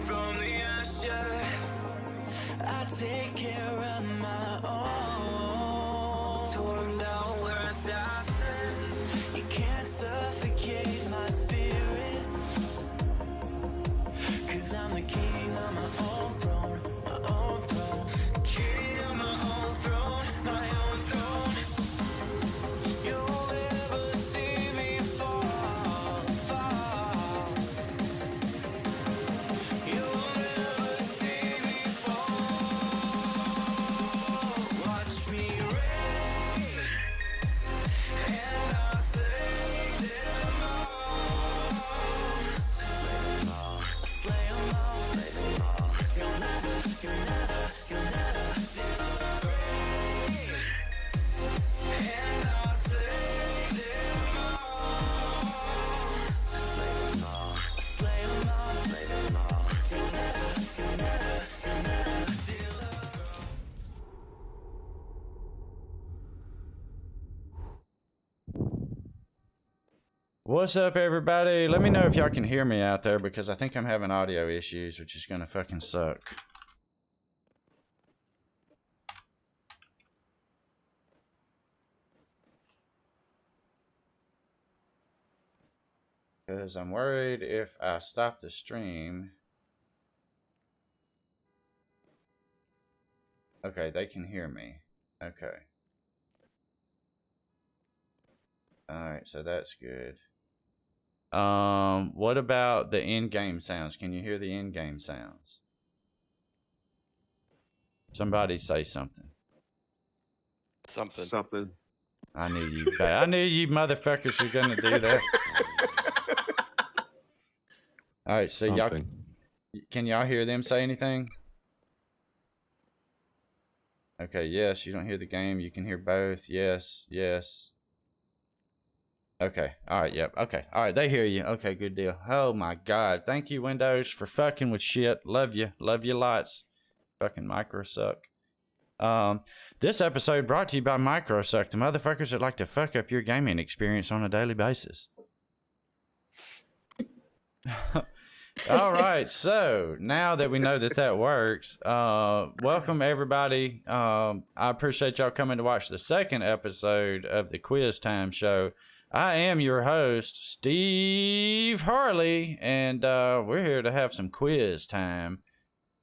from the ashes. I take care of my own. Torn down where assassins. You can't suffocate my spirit. 'Cause I'm the king of my own throne. My own throne. King of my own throne. My own throne. You'll never see me fall, fall. You'll never see me fall. Watch me reign, and I'll slay them all. Slay them all. Slay them all. Slay them all. You'll never see me reign, and I'll slay them all. Slay them all. Slay them all. Slay them all. You'll never see love. What's up, everybody? Let me know if y'all can hear me out there because I think I'm having audio issues, which is gonna fucking suck. Because I'm worried if I stop the stream. Okay, they can hear me. Okay. Alright, so that's good. What about the in-game sounds? Can you hear the in-game sounds? Somebody say something. Something. I knew you. I knew you motherfuckers were gonna do that. All right, so y'all, can y'all hear them say anything? Okay, yes. You don't hear the game. You can hear both. Yes, yes. Okay. All right. Yep. Okay. All right. They hear you. Okay. Good deal. Oh my God. Thank you, Windows, for fucking with shit. Love you. Love you lots. Fucking Microsuck. This episode brought to you by Microsuck, the motherfuckers that like to fuck up your gaming experience on a daily basis. All right. So now that we know that that works, welcome everybody. I appreciate y'all coming to watch the second episode of the Quiz Time show. I am your host, Steve Harley, and we're here to have some quiz time.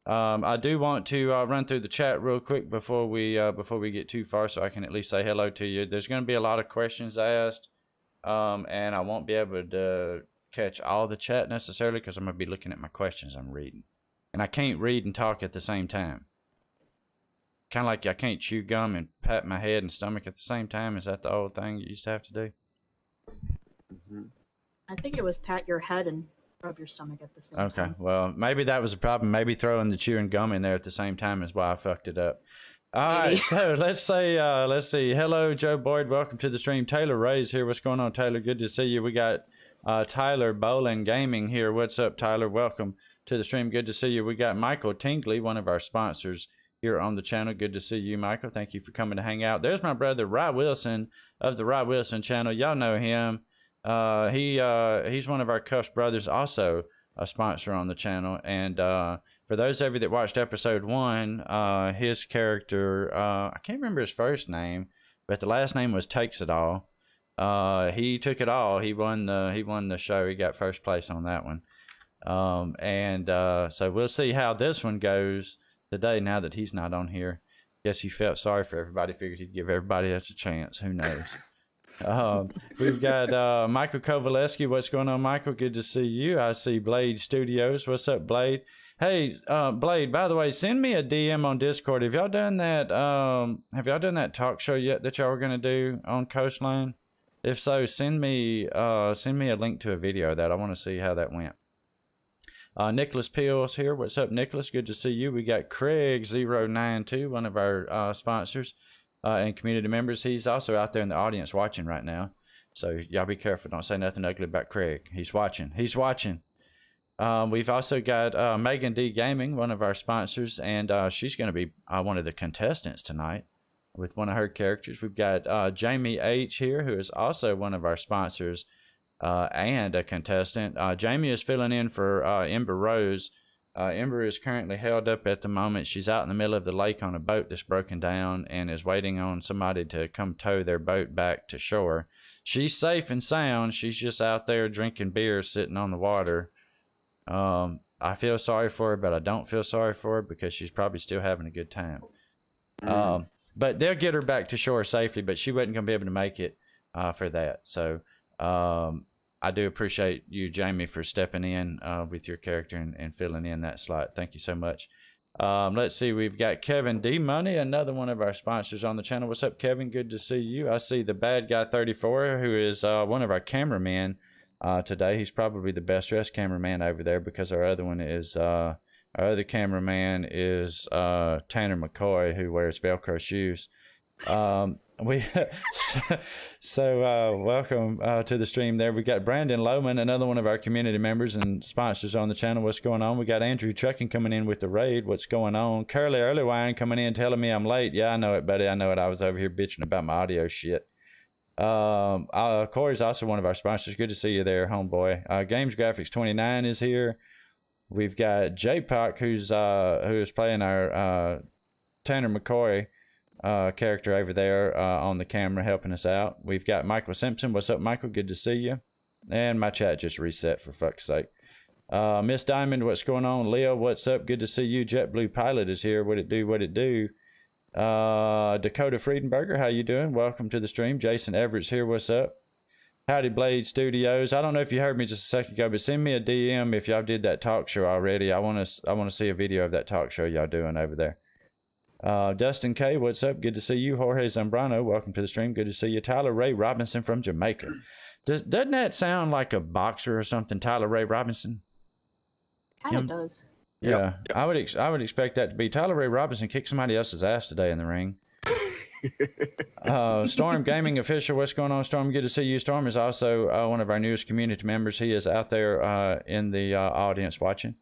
I do want to run through the chat real quick before we get too far, so I can at least say hello to you. There's going to be a lot of questions asked, and I won't be able to catch all the chat necessarily because I'm going to be looking at my questions I'm reading, and I can't read and talk at the same time. Kind of like I can't chew gum and pat my head and stomach at the same time. Is that the old thing you used to have to do? I think it was pat your head and rub your stomach at the same time. Okay, well, maybe that was a problem. Maybe throwing the chewing gum in there at the same time is why I fucked it up. All right, so let's see. Hello, Joe Boyd. Welcome to the stream. Taylor Ray's here. What's going on, Taylor? Good to see you. We got Tyler Bowling Gaming here. What's up, Tyler? Welcome to the stream. Good to see you. We got Michael Tingley, one of our sponsors here on the channel. Good to see you, Michael. Thank you for coming to hang out. There's my brother, Rye Wilson of the Rye Wilson channel. Y'all know him. He's one of our KUFFS brothers, also a sponsor on the channel. And for those of you that watched episode 1, his character, I can't remember his first name, but the last name was Takes It All. He took it all. He won the show. He got first place on that one. So we'll see how this one goes today now that he's not on here. Guess he felt sorry for everybody, figured he'd give everybody else a chance. Who knows? We've got Michael Kovaleski. What's going on, Michael? Good to see you. I see Blade Studios. What's up, Blade? Hey, Blade, by the way, send me a DM on Discord. Have y'all done that talk show yet that y'all were gonna do on Coastline? If so, send me a link to a video of that. I want to see how that went. Nicholas Peel's here. What's up, Nicholas? Good to see you. We got Craig092, one of our sponsors and community members. He's also out there in the audience watching right now. So y'all be careful. Don't say nothing ugly about Craig. He's watching. He's watching. We've also got Megan D Gaming, one of our sponsors, and she's going to be one of the contestants tonight with one of her characters. We've got Jamie H here, who is also one of our sponsors and a contestant. Jamie is filling in for Ember Rose Ember is currently held up at the moment. She's out in the middle of the lake on a boat that's broken down and is waiting on somebody to come tow their boat back to shore. She's safe and sound. She's just out there drinking beer, sitting on the water. I feel sorry for her, but I don't feel sorry for her because she's probably still having a good time. But they'll get her back to shore safely, but she wasn't going to be able to make it for that. So I do appreciate you, Jamie, for stepping in with your character and filling in that slot. Thank you so much. Let's see. We've got Kevin D. Money, another one of our sponsors on the channel. What's up, Kevin? Good to see you. I see the Bad Guy 34, who is one of our cameramen today. He's probably the best dressed cameraman over there because our other one is... our other cameraman is Tanner McCoy, who wears Velcro shoes. Welcome to the stream there. We got Brandon Lohman, another one of our community members and sponsors on the channel. What's going on? We got Andrew Trucking coming in with the raid. What's going on? Curly Earlywine coming in telling me I'm late. Yeah, I know it, buddy. I know it. I was over here bitching about my audio shit. Corey's also one of our sponsors. Good to see you there, homeboy. Games Graphics 29 is here. We've got J-Pock, who is playing our Tanner McCoy character over there on the camera, helping us out. We've got Michael Simpson. What's up, Michael? Good to see you. And my chat just reset, for fuck's sake. Miss Diamond, what's going on? Leo, what's up? Good to see you. JetBlue Pilot is here. What it do? What it do? Dakota Friedenberger, how you doing? Welcome to the stream. Jason Everett's here. What's up? Howdy Blade Studios. I don't know if you heard me just a second ago, but send me a DM if y'all did that talk show already. I want to see a video of that talk show y'all doing over there. Dustin K, what's up? Good to see you. Jorge Zambrano, welcome to the stream. Good to see you. Tyler Ray Robinson from Jamaica. Doesn't that sound like a boxer or something? Tyler Ray Robinson. Kind of does. Yeah, yep. I would expect that to be. Tyler Ray Robinson kicked somebody else's ass today in the ring. Storm Gaming Official, what's going on, Storm? Good to see you. Storm is also one of our newest community members. He is out there in the audience watching.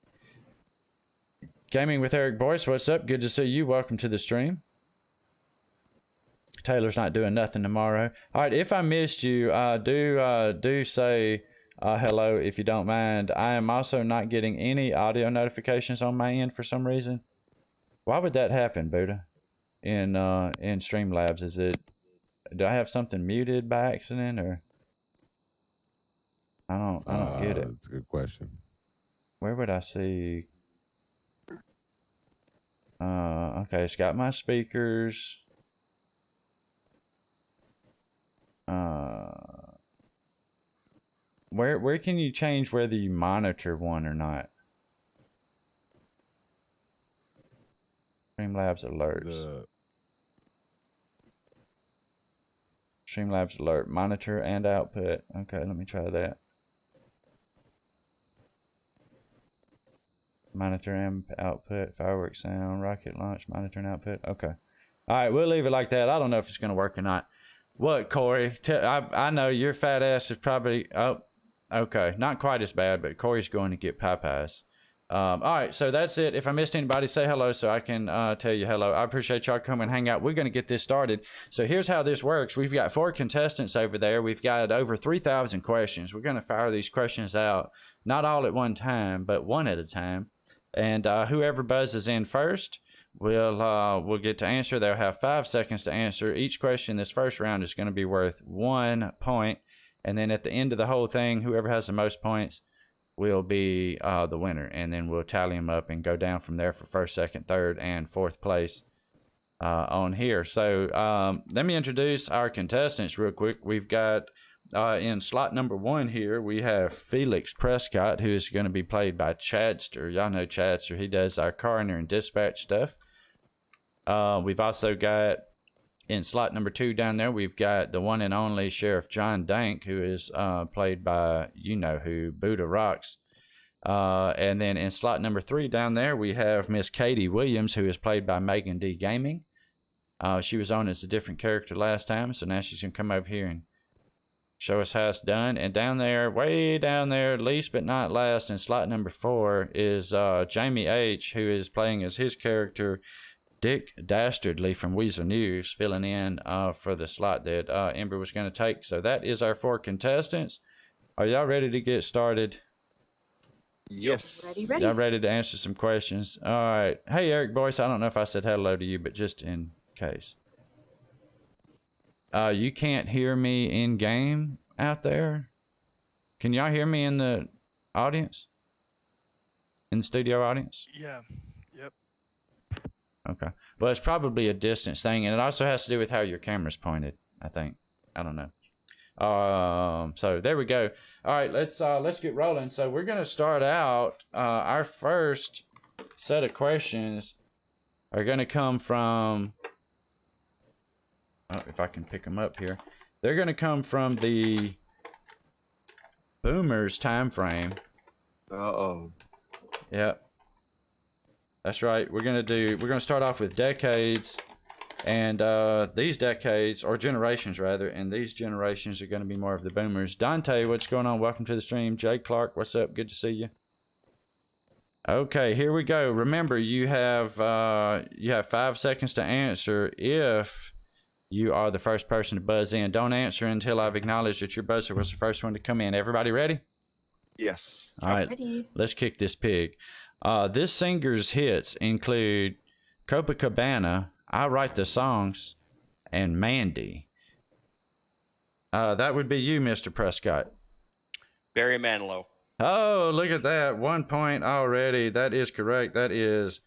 Gaming with Eric Boyce, what's up? Good to see you. Welcome to the stream. Taylor's not doing nothing tomorrow. All right, if I missed you, do say hello if you don't mind. I am also not getting any audio notifications on my end for some reason. Why would that happen, Buddha? In Streamlabs, do I have something muted by accident, or I don't get it. That's a good question. Where would I see? Okay, it's got my speakers. Where can you change whether you monitor one or not? Streamlabs alerts. Streamlabs alert, monitor and output. Okay, let me try that. Monitor and output, fireworks sound, rocket launch, monitor and output. Okay. All right, we'll leave it like that. I don't know if it's going to work or not. What, Corey? I know your fat ass is probably... Oh, okay. Not quite as bad, but Corey's going to get Popeyes. All right, so that's it. If I missed anybody, say hello so I can tell you hello. I appreciate y'all coming and hang out. We're going to get this started. So here's how this works. We've got 4 contestants over there. We've got over 3,000 questions. We're going to fire these questions out, not all at one time, but one at a time. And whoever buzzes in first will get to answer. They'll have 5 seconds to answer. Each question this first round is going to be worth 1 point. And then at the end of the whole thing, whoever has the most points will be the winner, and then we'll tally them up and go down from there for first, second, third, and fourth place on here. So let me introduce our contestants real quick. We've got in slot number 1 here, we have Felix Prescott, who is going to be played by Chadster. Y'all know Chadster. He does our coroner and dispatch stuff. We've also got in slot number 2 down there, we've got the one and only Sheriff John Dank, who is played by you-know-who, Buddha Rocks. And then in slot number 3 down there, we have Miss Katie Williams, who is played by Megan D. Gaming. She was on as a different character last time, so now she's going to come over here and show us how it's done. And down there, way down there, least but not last, in slot number 4, is Jamie H., who is playing as his character, Dick Dastardly from Weasel News, filling in for the slot that Ember was going to take. So that is our 4 contestants. Are y'all ready to get started? Yes. Ready. Y'all ready to answer some questions? All right. Hey, Eric Boyce, I don't know if I said hello to you, but just in case. You can't hear me in game out there? Can y'all hear me in the audience? In the studio audience? Yeah. Yep. Okay. Well, it's probably a distance thing, and it also has to do with how your camera's pointed, I think. I don't know. So there we go. All right, let's get rolling. So we're gonna start out. Our first set of questions are gonna come from. Oh, if I can pick them up here, they're gonna come from the Boomers time frame. Uh-oh. Yep. That's right. We're gonna start off with decades. And these decades, or generations rather, and these generations are going to be more of the boomers. Dante, what's going on? Welcome to the stream. Jay Clark, what's up? Good to see you. Okay, here we go. Remember, you have 5 seconds to answer if you are the first person to buzz in. Don't answer until I've acknowledged that your buzzer was the first one to come in. Everybody ready? Yes. All right, Ready. let's kick this pig. This singer's hits include Copacabana, I Write the Songs, and Mandy. That would be you, Mr. Prescott. Barry Manilow. Oh, look at that. 1 point already. That is correct. That is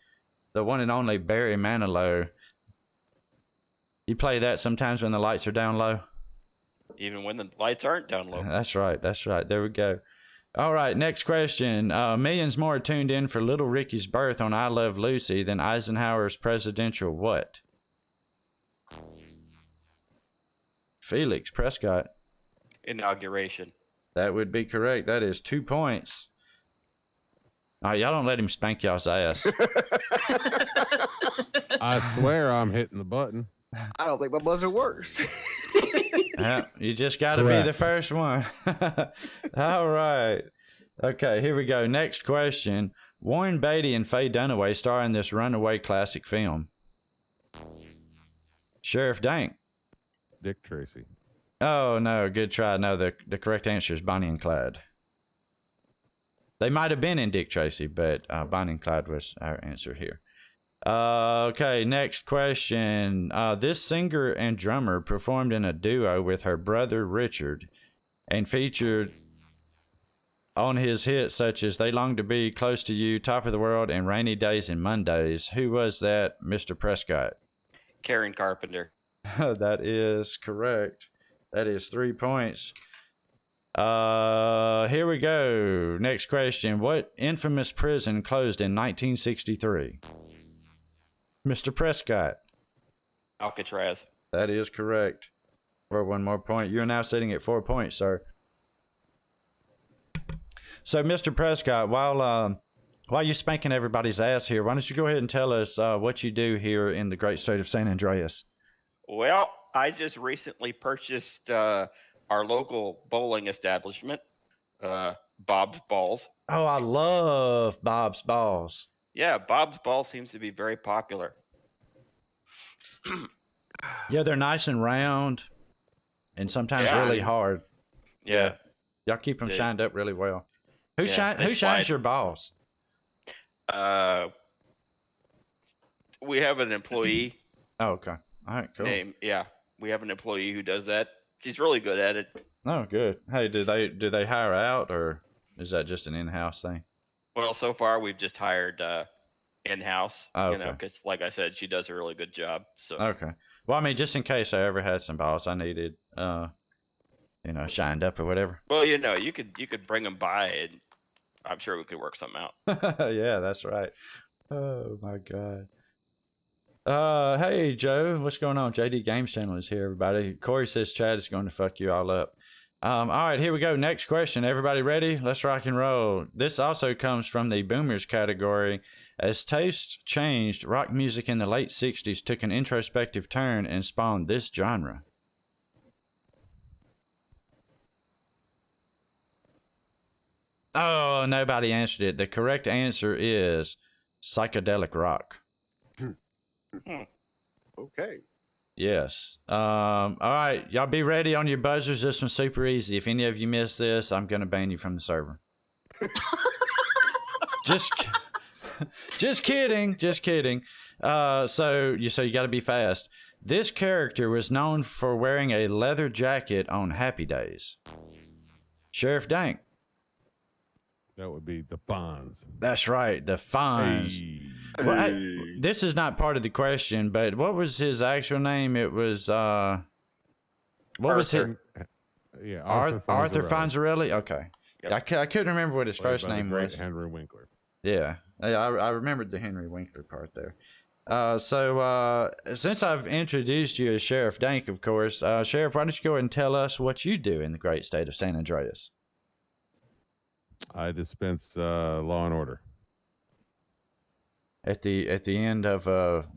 the one and only Barry Manilow. You play that sometimes when the lights are down low? Even when the lights aren't down low. That's right. That's right. There we go. All right, next question. Millions more tuned in for Little Ricky's birth on I Love Lucy than Eisenhower's presidential what? Felix Prescott. Inauguration. That would be correct. That is 2 points. All right, y'all don't let him spank y'all's ass. I swear I'm hitting the button. I don't think my buzzer works. Yeah, you just got to be the first one. All right. Okay, here we go. Next question. Warren Beatty and Faye Dunaway star in this runaway classic film. Sheriff Dank. Dick Tracy. Oh, no. Good try. No, the correct answer is Bonnie and Clyde. They might have been in Dick Tracy, but Bonnie and Clyde was our answer here. Okay, next question. This singer and drummer performed in a duo with her brother Richard and featured on his hits such as They Long to Be Close to You, Top of the World, and Rainy Days and Mondays. Who was that, Mr. Prescott? Karen Carpenter. That is correct. That is 3 points. Here we go. Next question. What infamous prison closed in 1963? Mr. Prescott. Alcatraz. That is correct. For 1 more point. You're now sitting at 4 points, sir. So, Mr. Prescott, while you're spanking everybody's ass here, why don't you go ahead and tell us what you do here in the great state of San Andreas? Well, I just recently purchased our local bowling establishment, Bob's Balls. Oh, I love Bob's Balls. Yeah, Bob's Balls seems to be very popular. Yeah, they're nice and round and sometimes really hard. Yeah. Y'all keep them They- shined up really well. Who Yeah, shines they slide. your balls? We have an employee Oh, okay. All right, cool. named, we have an employee who does that. She's really good at it. Oh, good. Hey, do they hire out, or is that just an in-house thing? Well, so far we've just hired in-house, Oh, you know, okay. because like I said, she does a really good job. So Okay. Well, I mean, just in case I ever had some balls I needed, shined up or whatever. well, you know, you could bring them by, and I'm sure we could work something out. Yeah, that's right. Oh my God. Hey Joe, what's going on? JD Games Channel is here, everybody. Corey says Chad is going to fuck you all up. All right, here we go. Next question. Everybody ready? Let's rock and roll. This also comes from the boomers category. As tastes changed, rock music in the late 60s took an introspective turn and spawned this genre. Oh, nobody answered it. The correct answer is psychedelic rock. Okay. Yes. All right. Y'all be ready on your buzzers. This one's super easy. If any of you miss this, I'm going to ban you from the server. just kidding. So you got to be fast. This character was known for wearing a leather jacket on happy days. Sheriff Dank. That would be the Fonz. That's right, the Fonz. Hey. Well, this is not part of the question, but what was his actual name? It was what was it? Yeah, Arthur Fonzarelli. Okay, Yep. I couldn't remember what his Played first by the name great was. Henry Winkler. Yeah, I remembered the Henry Winkler part there. So since I've introduced you as Sheriff Dank, of course, Sheriff, why don't you go ahead and tell us what you do in the great state of San Andreas? I dispense law and order. At the end of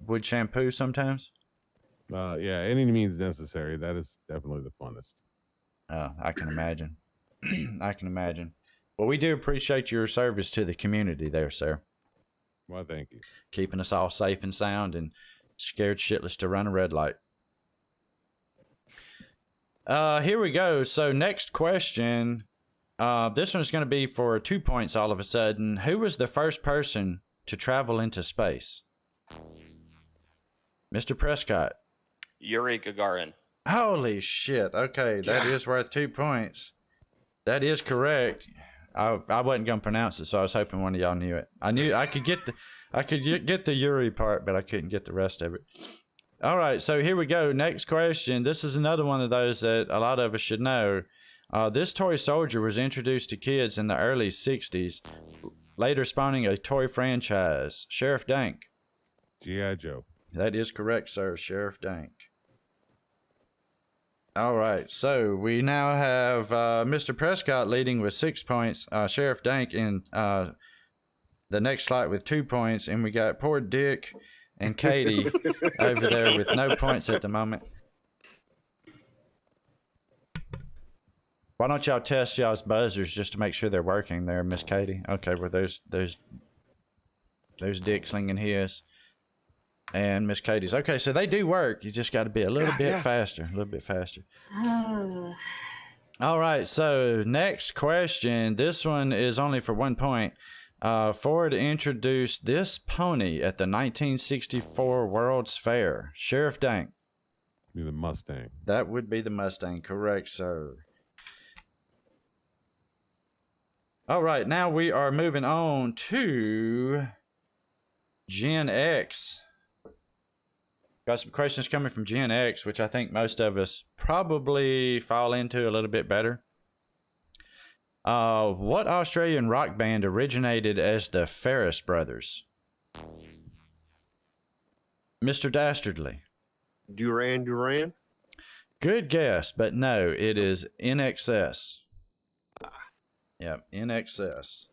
wood shampoo sometimes? Yeah, any means necessary. That is definitely the funnest. I can imagine. I can imagine. Well, we do appreciate your service to the community there, sir. Well, thank you. Keeping us all safe and sound and scared shitless to run a red light. Here we go. So next question. This one's going to be for 2 points all of a sudden. Who was the first person to travel into space? Mr. Prescott. Yuri Gagarin. Holy shit. Okay, that is worth 2 points. That is correct. I wasn't going to pronounce it, so I was hoping one of y'all knew it. I knew I could get the Yuri part, but I couldn't get the rest of it. All right, so here we go. Next question. This is another one of those that a lot of us should know. This toy soldier was introduced to kids in the early 60s, later spawning a toy franchise. Sheriff Dank. G.I. Joe. That is correct, sir. Sheriff Dank. All right, so we now have Mr. Prescott leading with 6 points. Sheriff Dank in the next slot with 2 points, and we got poor Dick and Katie over there with no points at the moment. Why don't y'all test y'all's buzzers just to make sure they're working there, Miss Katie? Okay, well there's Dick slinging his. And Miss Katie's. Okay, so they do work. You just got to be a little bit faster. A little bit faster. All right, so next question. This one is only for 1 point. Ford introduced this pony at the 1964 World's Fair. Sheriff Dank. Be the Mustang. That would be the Mustang. Correct, sir. All right, now we are moving on to Gen X. Got some questions coming from Gen X, which I think most of us probably fall into a little bit better. What Australian rock band originated as the Ferris Brothers? Mr. Dastardly. Duran Duran. Good guess, but no, it is In Excess. Yep, In Excess.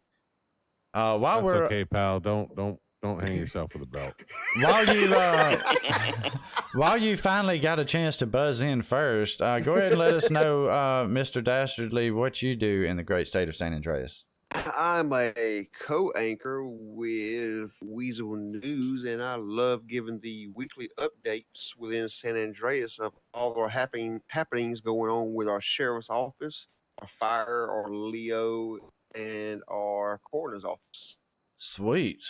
While That's we're okay, pal. Don't hang yourself with a belt. While you finally got a chance to buzz in first, go ahead and let us know, Mr. Dastardly, what you do in the great state of San Andreas. I'm a co-anchor with Weasel News, and I love giving the weekly updates within San Andreas of all our happenings going on with our sheriff's office, our fire, our Leo, and our coroner's office. Sweet.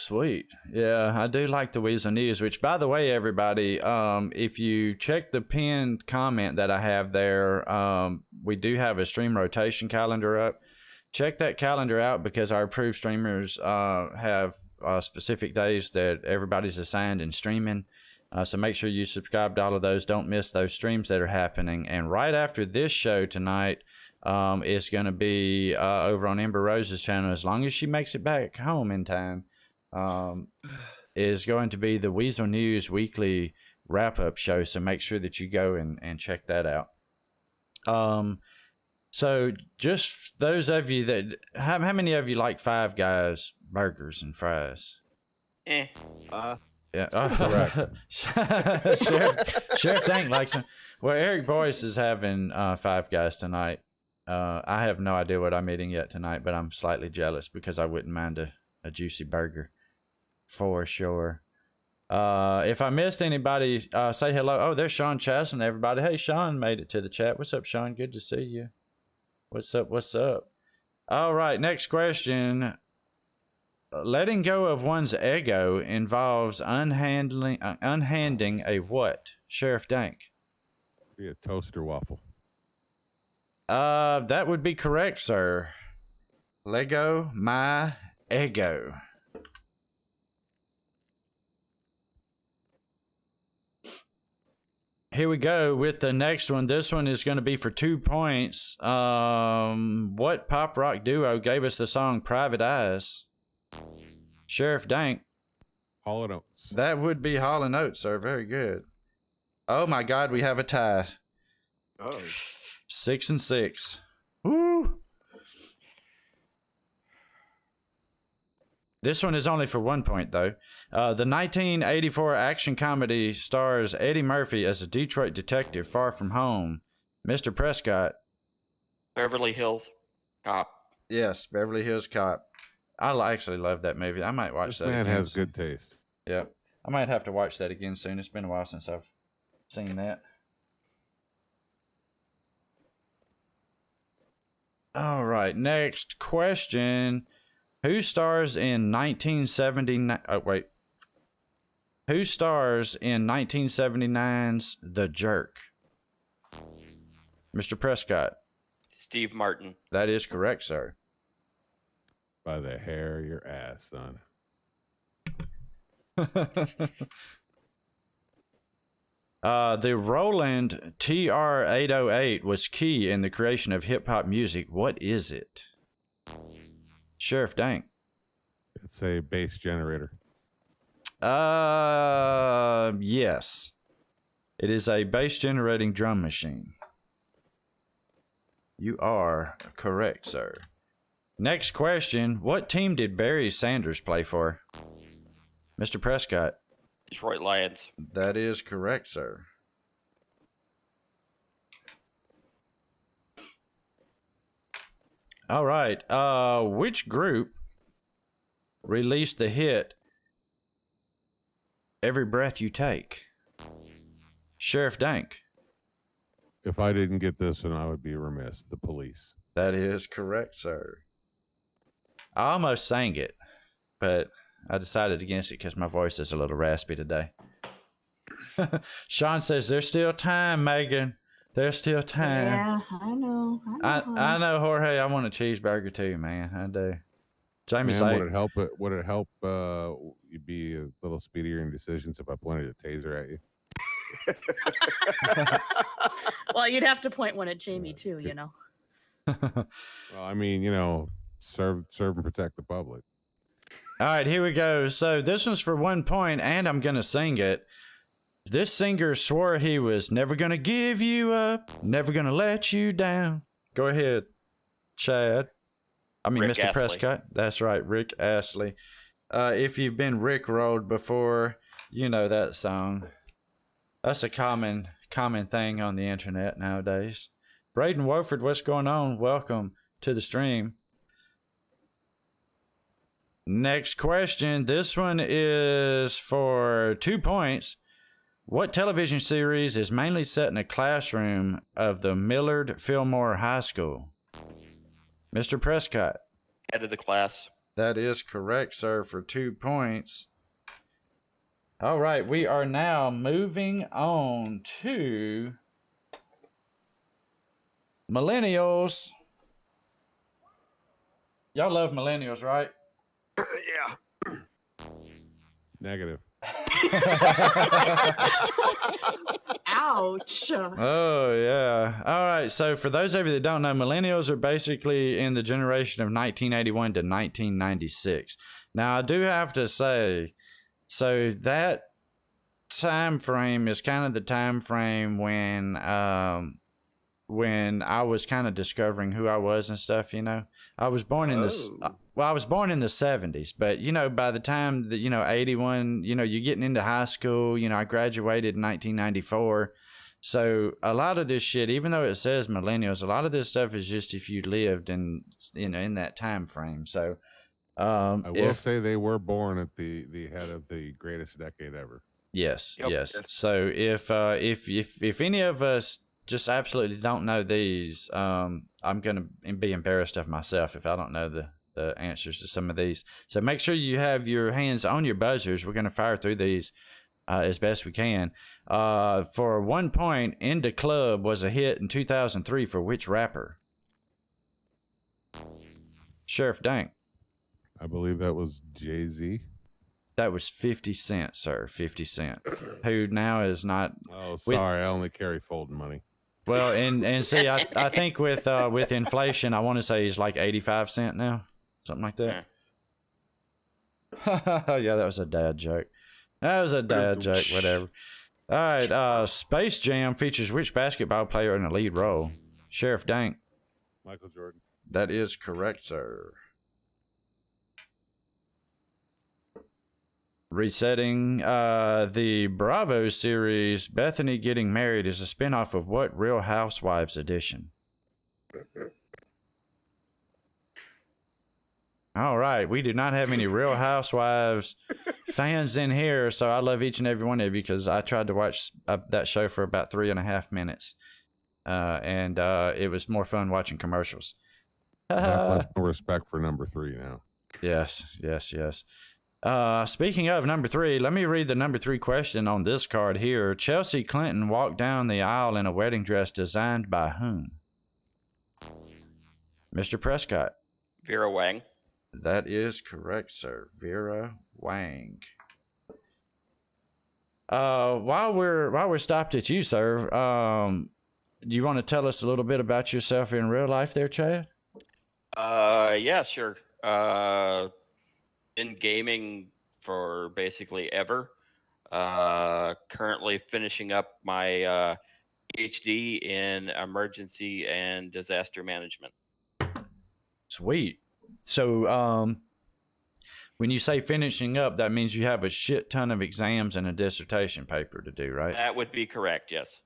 Yeah, I do like the Weasel News, which, by the way, everybody, if you check the pinned comment that I have there, we do have a stream rotation calendar up. Check that calendar out because our approved streamers have specific days that everybody's assigned in streaming. So make sure you subscribe to all of those. Don't miss those streams that are happening. And right after this show tonight, is going to be over on Ember Rose's channel, as long as she makes it back home in time, is going to be the Weasel News weekly wrap-up show. So make sure that you go and check that out. So just those of you that, how many of you like Five Guys burgers and fries? Eh. Yeah, correct. Sheriff Dank likes them. Well, Eric Boyce is having Five Guys tonight. I have no idea what I'm eating yet tonight, but I'm slightly jealous because I wouldn't mind a juicy burger for sure. If I missed anybody, say hello. Oh, there's Sean Chasson, everybody. Hey, Sean made it to the chat. What's up, Sean? Good to see you. What's up? All right, next question. letting go of one's ego involves unhanding a what? Sheriff Dank. Be a toaster waffle. That would be correct, sir. Lego my ego. Here we go with the next one. This one is going to be for 2 points. What pop rock duo gave us the song Private Eyes? Sheriff Dank. Hall & Oates. That would be Hall & Oates, sir. Very good. Oh my God, we have a tie. Oh. 6 and 6. Woo! This one is only for 1 point, though. The 1984 action comedy stars Eddie Murphy as a Detroit detective far from home. Mr. Prescott. Beverly Hills Cop. Yes, Beverly Hills Cop. I actually love that movie. I might watch This that man again. has good taste. Yeah. I might have to watch that again soon. It's been a while since I've seen that. All right, next question. Who stars in 1979? Oh, wait. Who stars in 1979's The Jerk? Mr. Prescott. Steve Martin. That is correct, sir. By the hair of your ass, son. The Roland TR-808 was key in the creation of hip-hop music. What is it? Sheriff Dank. It's a bass generator. Yes. It is a bass generating drum machine. You are correct, sir. Next question. What team did Barry Sanders play for? Mr. Prescott. Detroit Lions. That is correct, sir. All right. Which group released the hit Every Breath You Take? Sheriff Dank. If I didn't get this one, I would be remiss. The Police. That is correct, sir. I almost sang it, but I decided against it because my voice is a little raspy today. Sean says, there's still time, Megan. There's still time. Yeah, I know. I know, Jorge. I want a cheeseburger too, man. I do. Jamie's Man, like, would it help? Would it help you be a little speedier in decisions if I pointed a taser at you? Well, you'd have to point one at Jamie too, you know. Well, I mean, you know, serve and protect the public. all right, here we go. So this one's for 1 point, and I'm going to sing it. This singer swore he was never going to give you up, never going to let you down. Go ahead, Chad. I mean, Rick Mr. Astley. Prescott. That's right, Rick Astley. If you've been Rickrolled before, you know that song. That's a common thing on the internet nowadays. Braden Wofford, what's going on? Welcome to the stream. Next question. This one is for 2 points. What television series is mainly set in a classroom of the Millard Fillmore High School? Mr. Prescott. Head of the class. That is correct, sir, for 2 points. All right, we are now moving on to Millennials. Y'all love Millennials, right? Yeah. Negative. Ouch. Oh, yeah. All right. So, for those of you that don't know, Millennials are basically in the generation of 1981 to 1996. Now, I do have to say, so that time frame is kind of the time frame when I was kind of discovering who I was and stuff, you know. I was born in this. Well, I was born in the 70s, but, you know, by the time that, 81, you're getting into high school, I graduated in 1994. So a lot of this shit, even though it says millennials, a lot of this stuff is just if you lived in that time frame. So I will say they were born at the head of the greatest decade ever. yes, Yep. yes. So if any of us just absolutely don't know these, I'm going to be embarrassed of myself if I don't know the the answers to some of these. So make sure you have your hands on your buzzers. We're going to fire through these as best we can. For 1 point, In the Club was a hit in 2003 for which rapper? Sheriff Dank. I believe that was Jay-Z. That was 50 Cent, sir. 50 Cent, who now is not. Oh, sorry, I only carry folding money. Well, and see, I think with inflation, I want to say he's like 85 cent now, something like that. Yeah, that was a dad joke. That was a dad joke. Whatever. All right. Space Jam features which basketball player in a lead role? Sheriff Dank. Michael Jordan. That is correct, sir. Resetting. The Bravo series, Bethany Getting Married, is a spinoff of what Real Housewives edition? All right. We do not have any Real Housewives fans in here, so I love each and every one of you because I tried to watch that show for about 3.5 minutes. And it was more fun watching commercials. I have much more respect for number 3 now. Yes. Speaking of number 3, let me read the number 3 question on this card here. Chelsea Clinton walked down the aisle in a wedding dress designed by whom? Mr. Prescott. Vera Wang. That is correct, sir. Vera Wang. While we're stopped at you, sir, do you want to tell us a little bit about yourself in real life there, Chad? Yeah, sure. In gaming for basically ever. Currently finishing up my PhD in emergency and disaster management. Sweet. So, when you say finishing up, that means you have a shit ton of exams and a dissertation paper to do, right? That would be correct, yes.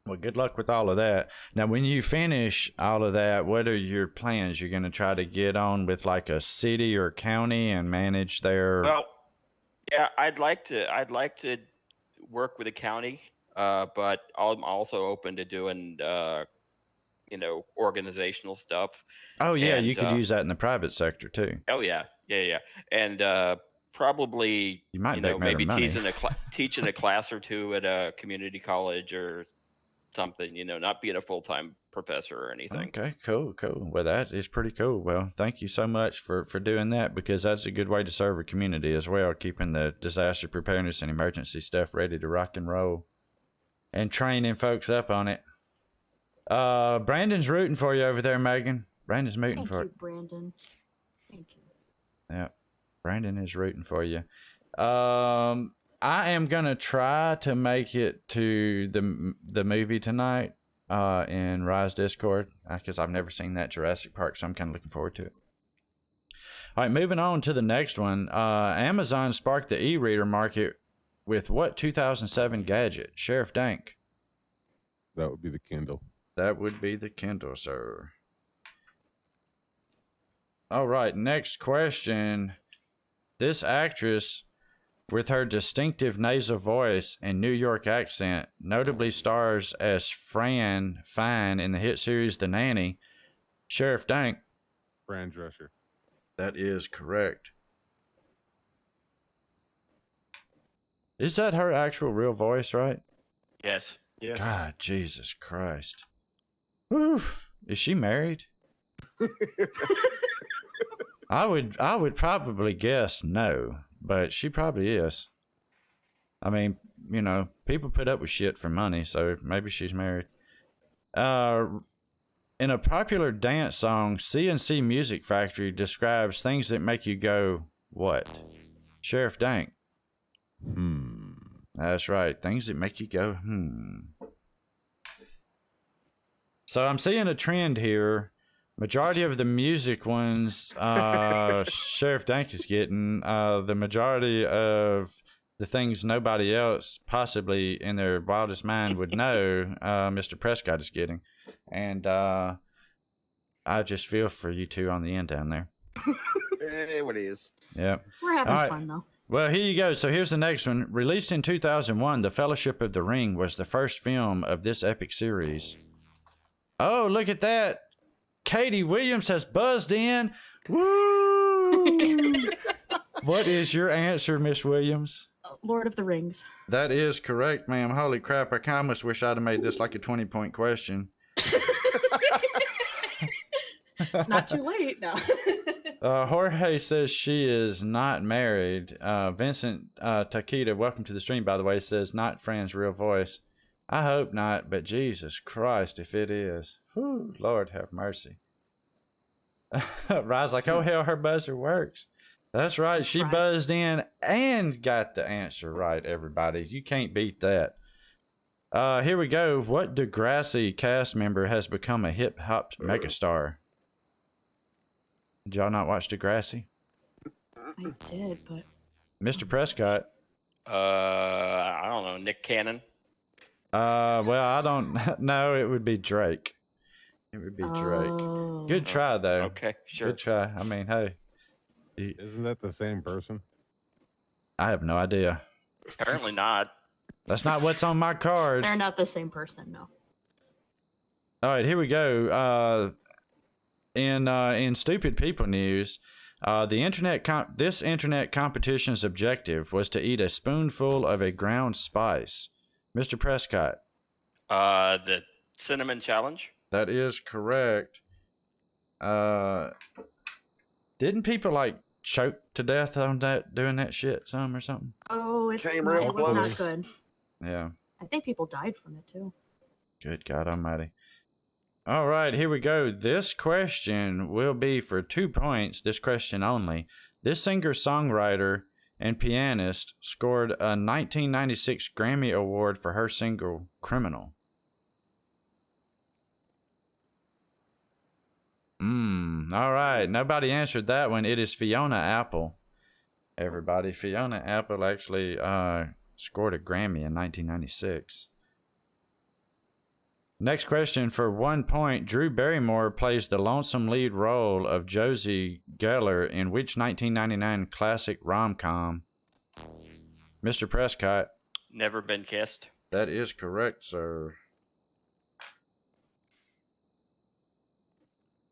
Well, good luck with all of that. Now, when you finish all of that, what are your plans? You're going to try to get on with like a city or county and manage their. Well, yeah, I'd like to work with a county, but I'm also open to doing, organizational stuff. Oh yeah, and, you could use that in the private sector too. Oh yeah, and probably You might make better maybe money. teaching a class or two at a community college or something. Not being a full-time professor or anything. Okay, cool. Well, that is pretty cool. Well, thank you so much for doing that, because that's a good way to serve a community as well, keeping the disaster preparedness and emergency stuff ready to rock and roll and training folks up on it. Brandon's rooting for you over there, Megan. Brandon's rooting Thank for you, Brandon. Thank you. Yeah, Brandon is rooting for you. I am gonna try to make it to the movie tonight in Rise Discord, because I've never seen that Jurassic Park, so I'm kind of looking forward to it. All right, moving on to the next one. Amazon sparked the e-reader market with what 2007 gadget? Sheriff Dank. That would be the Kindle. That would be the Kindle, sir. All right, next question. This actress, with her distinctive nasal voice and New York accent, notably stars as Fran Fine in the hit series The Nanny. Sheriff Dank. Fran Drescher. That is correct. Is that her actual real voice, right? Yes. Yes. God, Jesus Christ. Whew. Is she married? I would probably guess no, but she probably is. I mean, people put up with shit for money, so maybe she's married. In a popular dance song, CNC Music Factory describes things that make you go, what? Sheriff Dank. That's right. Things that make you go, So I'm seeing a trend here. Majority of the music ones Sheriff Dank is getting, the majority of the things nobody else possibly in their wildest mind would know, Mr. Prescott is getting. And I just feel for you two on the end down there. What is? Yep. We're having All right. fun, though. Well, here you go. So here's the next one. Released in 2001, The Fellowship of the Ring was the first film of this epic series. Oh, look at that. Katie Williams has buzzed in. Woo! What is your answer, Miss Williams? Lord of the Rings. That is correct, ma'am. Holy crap! I kind of wish I'd have made this like a 20-point question. It's not too late now. Jorge says she is not married. Vincent Takita, welcome to the stream, by the way, says not Fran's real voice. I hope not, but Jesus Christ, if it is. Whew, Lord have mercy. Rise like, oh hell, her buzzer works. That's right. She buzzed in and got the answer right, everybody. You can't beat that. Here we go. What Degrassi cast member has become a hip-hop megastar? Did y'all not watch Degrassi? I did, but Mr. Prescott. I don't know. Nick Cannon. Well, I don't know. It would be Drake. It would be Drake. Oh. Good try, though. Okay, sure. Good try. I mean, hey. Isn't that the same person? I have no idea. Apparently not. That's not what's on my card. They're not the same person, no. All right, here we go. In stupid people news, this internet competition's objective was to eat a spoonful of a ground spice. Mr. Prescott. The cinnamon challenge. That is correct. Didn't people like choke to death on that doing that shit some or something? Oh, it Came real was not close. good. Yeah. I think people died from it too. Good God Almighty. All right, here we go. This question will be for 2 points. This question only. This singer-songwriter and pianist scored a 1996 Grammy Award for her single "Criminal." All right, nobody answered that one. It is Fiona Apple. Everybody, Fiona Apple actually scored a Grammy in 1996. Next question for 1 point. Drew Barrymore plays the lonesome lead role of Josie Geller in which 1999 classic rom-com? Mr. Prescott. Never Been Kissed. That is correct, sir.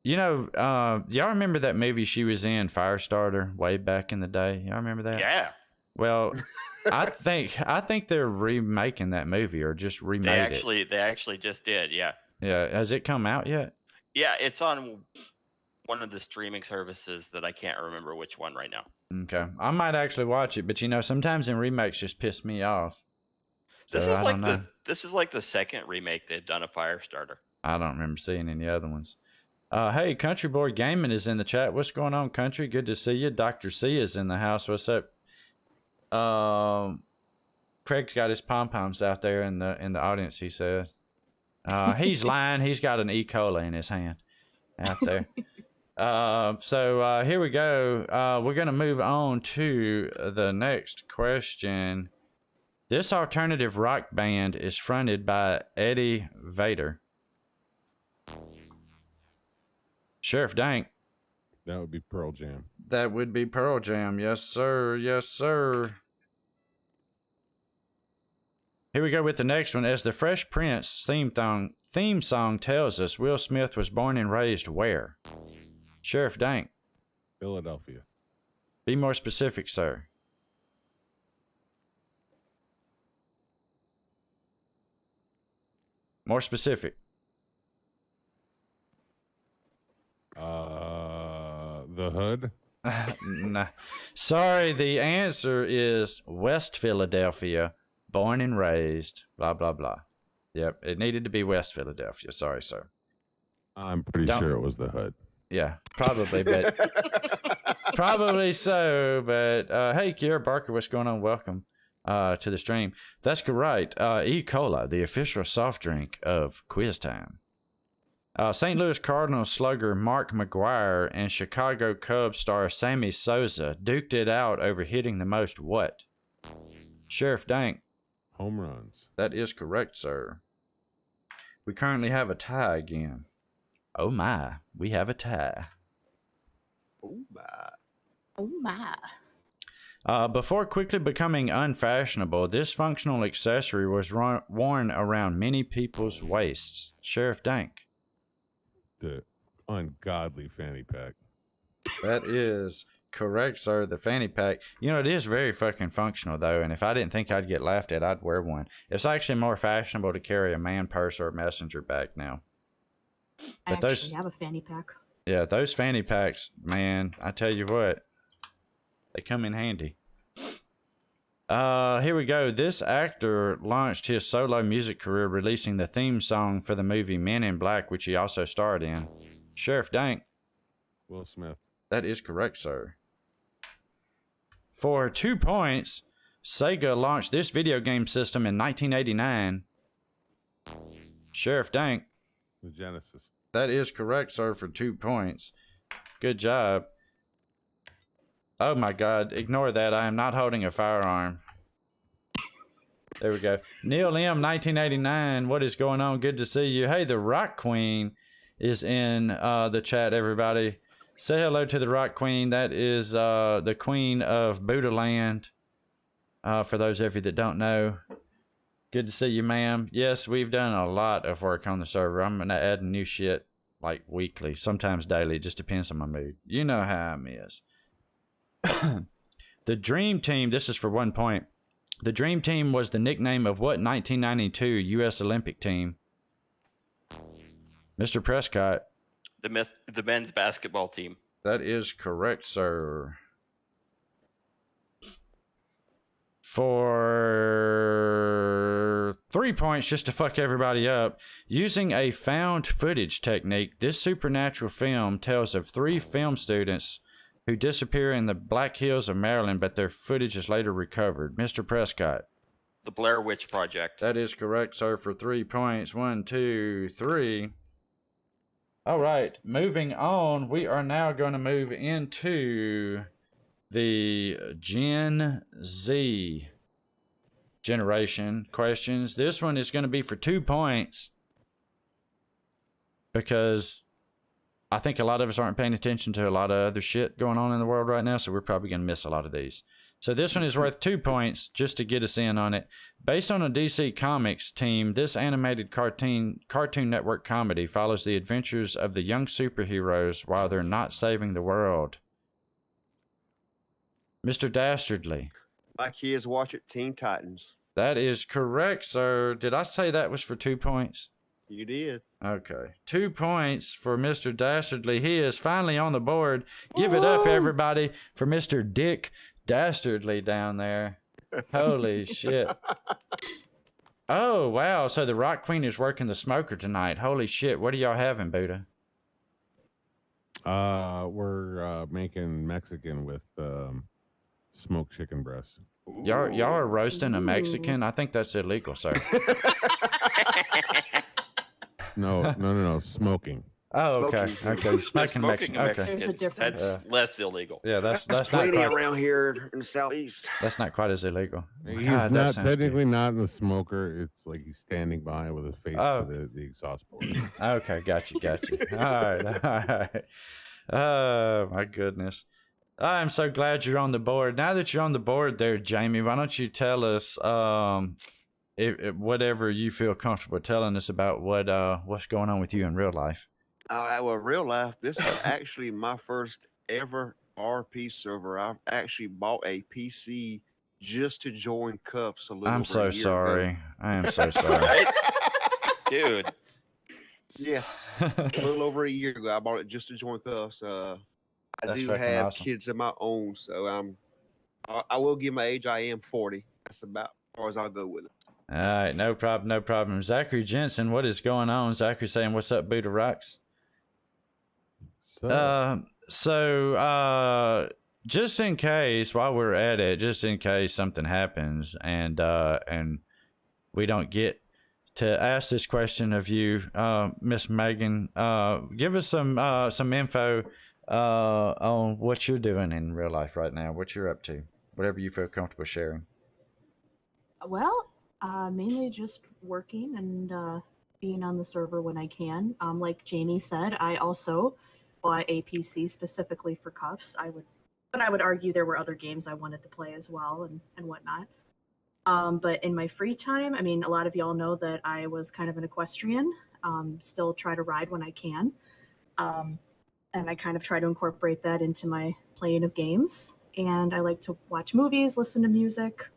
You know, y'all remember that movie she was in, Firestarter, way back in the day? Y'all remember that? Yeah. Well, I think they're remaking that movie or just remade it. They actually just did. Yeah. Yeah. Has it come out yet? Yeah, it's on one of the streaming services that I can't remember which one right now. Okay. I might actually watch it, but you know, sometimes in remakes just piss me off. So This is I like don't know. this is like the second remake they've done of Firestarter. I don't remember seeing any other ones. Hey, Country Boy Gaming is in the chat. What's going on, Country? Good to see you. Dr. C is in the house. What's up? Craig's got his pom-poms out there in the audience, he said. He's lying. He's got an E. coli in his hand out there. So here we go. We're going to move on to the next question. This alternative rock band is fronted by Eddie Vedder. Sheriff Dank. That would be Pearl Jam. That would be Pearl Jam. Yes, sir. Yes, sir. Here we go with the next one. As the Fresh Prince theme song tells us, Will Smith was born and raised where? Sheriff Dank. Philadelphia. Be more specific, sir. More specific. The Hood. Nah. Sorry, the answer is West Philadelphia, born and raised, blah, blah, blah. Yep, it needed to be West Philadelphia. Sorry, sir. I'm pretty sure it was The Hood. Yeah, probably, but probably so. But hey, Kiera Barker, what's going on? Welcome to the stream. That's correct. E. Cola, the official soft drink of Quiz Time. St. Louis Cardinals slugger Mark McGwire and Chicago Cubs star Sammy Sosa duked it out over hitting the most what? Sheriff Dank. Home runs. That is correct, sir. We currently have a tie again. Oh my, we have a tie. Oh my. Oh my. Before quickly becoming unfashionable, this functional accessory was worn around many people's waists. Sheriff Dank. The ungodly fanny pack. That is correct, sir. The fanny pack. You know, it is very fucking functional, though. And if I didn't think I'd get laughed at, I'd wear one. It's actually more fashionable to carry a man purse or a messenger bag now. I But actually have a fanny pack. Yeah, those fanny packs, man, I tell you what, they come in handy. Here we go. This actor launched his solo music career releasing the theme song for the movie Men in Black, which he also starred in. Sheriff Dank. Will Smith. That is correct, sir. For 2 points, Sega launched this video game system in 1989. Sheriff Dank. The Genesis. That is correct, sir, for 2 points. Good job. Oh my God, ignore that. I am not holding a firearm. There we go. Neil M, 1989. What is going on? Good to see you. Hey, the Rock Queen is in the chat, everybody. Say hello to the Rock Queen. That is the Queen of Buddha Land. For those of you that don't know. Good to see you, ma'am. Yes, we've done a lot of work on the server. I'm going to add new shit like weekly, sometimes daily. It just depends on my mood. You know how I'm is. The Dream Team, this is for 1 point. The Dream Team was the nickname of what 1992 U.S. Olympic team? Mr. Prescott. The men's basketball team. That is correct, sir. For 3 points, just to fuck everybody up, using a found footage technique, this supernatural film tells of 3 film students who disappear in the Black Hills of Maryland, but their footage is later recovered. Mr. Prescott. The Blair Witch Project. That is correct, sir, for 3 points. 1, 2, 3. All right, moving on. We are now going to move into the Gen Z generation questions. This one is going to be for 2 points because I think a lot of us aren't paying attention to a lot of other shit going on in the world right now, so we're probably going to miss a lot of these. So this one is worth 2 points just to get us in on it. Based on a DC Comics team, this animated Cartoon Network comedy follows the adventures of the young superheroes while they're not saving the world. Mr. Dastardly. My kids watch it, Teen Titans. That is correct, sir. Did I say that was for 2 points? You did. Okay. 2 points for Mr. Dastardly. He is finally on the board. Give it up, everybody, for Mr. Dick Dastardly down there. Holy shit. Oh, wow. So the Rock Queen is working the smoker tonight. Holy shit. What are y'all having, Buddha? We're making Mexican with smoked chicken breast. Y'all are roasting a Mexican? I think that's illegal, sir. No. Smoking. Oh, okay. Okay. Smoking Mexican. Okay. There's a difference. That's less illegal. Yeah, that's not plenty quite, around here in the southeast. that's not quite as illegal. He's God, that not sounds good. technically not in the smoker. It's like he's standing by with his face Oh. to the exhaust port. Okay, got you. All right. Oh, my goodness. I'm so glad you're on the board. Now that you're on the board there, Jamie, why don't you tell us whatever you feel comfortable telling us about what's going on with you in real life. All right, well, real life, this is actually my first ever RP server. I've actually bought a PC just to join Cuffs a little I'm over so a year sorry. ago. I am so sorry. Right? Dude. Yes, a little over a year ago, I bought it just to join Cuffs. I That's do fucking have awesome. kids of my own, so I will give my age. I am 40. That's about as far as I'll go with it. All right, no problem. Zachary Jensen, what is going on? Zachary saying, "What's up, Buddha Rocks?" So just in case, while we're at it, just in case something happens and we don't get to ask this question of you, Miss Megan, give us some info on what you're doing in real life right now, what you're up to, whatever you feel comfortable sharing. Well, mainly just working and being on the server when I can. Like Jamie said, I also bought a PC specifically for Cuffs. But I would argue there were other games I wanted to play as well and whatnot. But in my free time, I mean, a lot of y'all know that I was kind of an equestrian. Still try to ride when I can. And I kind of try to incorporate that into my playing of games, and I like to watch movies, listen to music,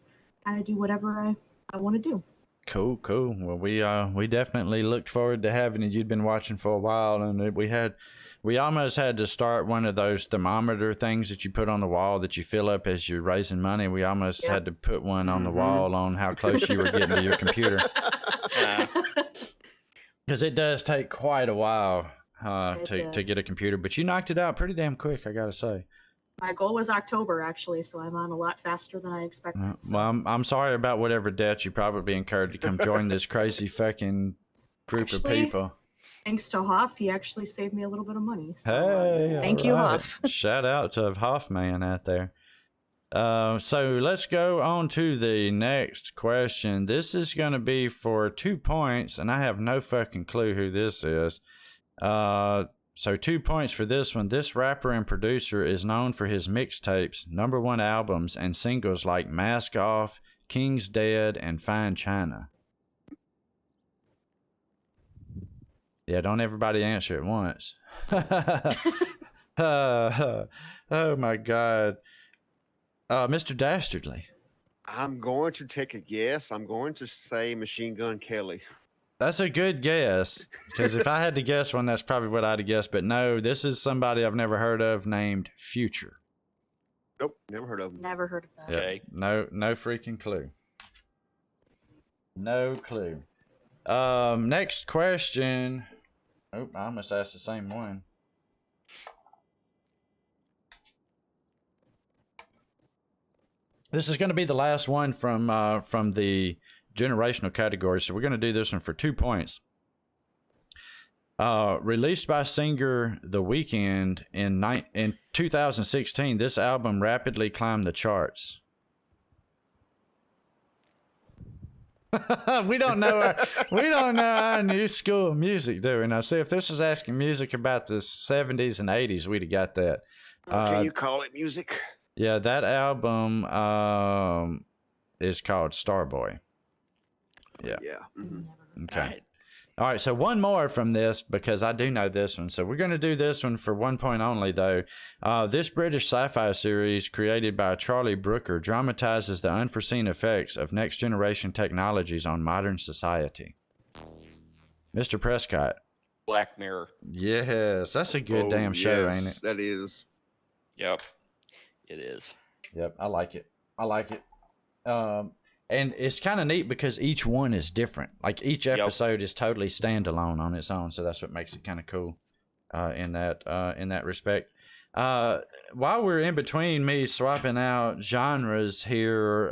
kind of do whatever I want to do. Cool. Well, we definitely looked forward to having you. You'd been watching for a while, and we almost had to start one of those thermometer things that you put on the wall that you fill up as you're raising money. We almost had to put one on the wall on how close you were getting to your computer. Because it does take quite a while to get a computer, but you knocked it out pretty damn quick, I gotta say. My goal was October, actually, so I'm on a lot faster than I expected. So. Well, I'm sorry about whatever debt you probably incurred to come join this crazy fucking group of people. Thanks to Hoff, he actually saved me a little bit of money. So, Hey, thank you, alright. Hoff. Shout out to Hoffman out there. So let's go on to the next question. This is going to be for 2 points, and I have no fucking clue who this is. So 2 points for this one. This rapper and producer is known for his mixtapes, #1 albums, and singles like Mask Off, King's Dead, and Fine China. Yeah, don't everybody answer at once. Oh my God. Mr. Dastardly. I'm going to take a guess. I'm going to say Machine Gun Kelly. That's a good guess, because if I had to guess one, that's probably what I'd have guessed. But no, this is somebody I've never heard of named Future. Nope, never heard of him. Never heard of that. Yep. Okay. No freaking clue. No clue. Next question. Oh, I almost asked the same one. This is going to be the last one from the generational category, so we're going to do this one for 2 points. Released by singer The Weeknd in 2016, this album rapidly climbed the charts. we don't know our new school music, do we? Now, see, if this was asking music about the 70s and 80s, we'd have got that. Can you call it music? Yeah, that album is called Starboy. Yeah. Yeah. Mhm. Okay. All right. So one more from this, because I do know this one. So we're going to do this one for 1 point only, though. This British sci-fi series, created by Charlie Brooker, dramatizes the unforeseen effects of next-generation technologies on modern society. Mr. Prescott. Black Mirror. Yes, that's a good damn show, yes, ain't it? That is. Yep. It is. Yep, I like it. And it's kind of neat because each one is different. Like each episode is totally standalone on its own, so that's what makes it kind of cool in that respect. While we're in between me swapping out genres here,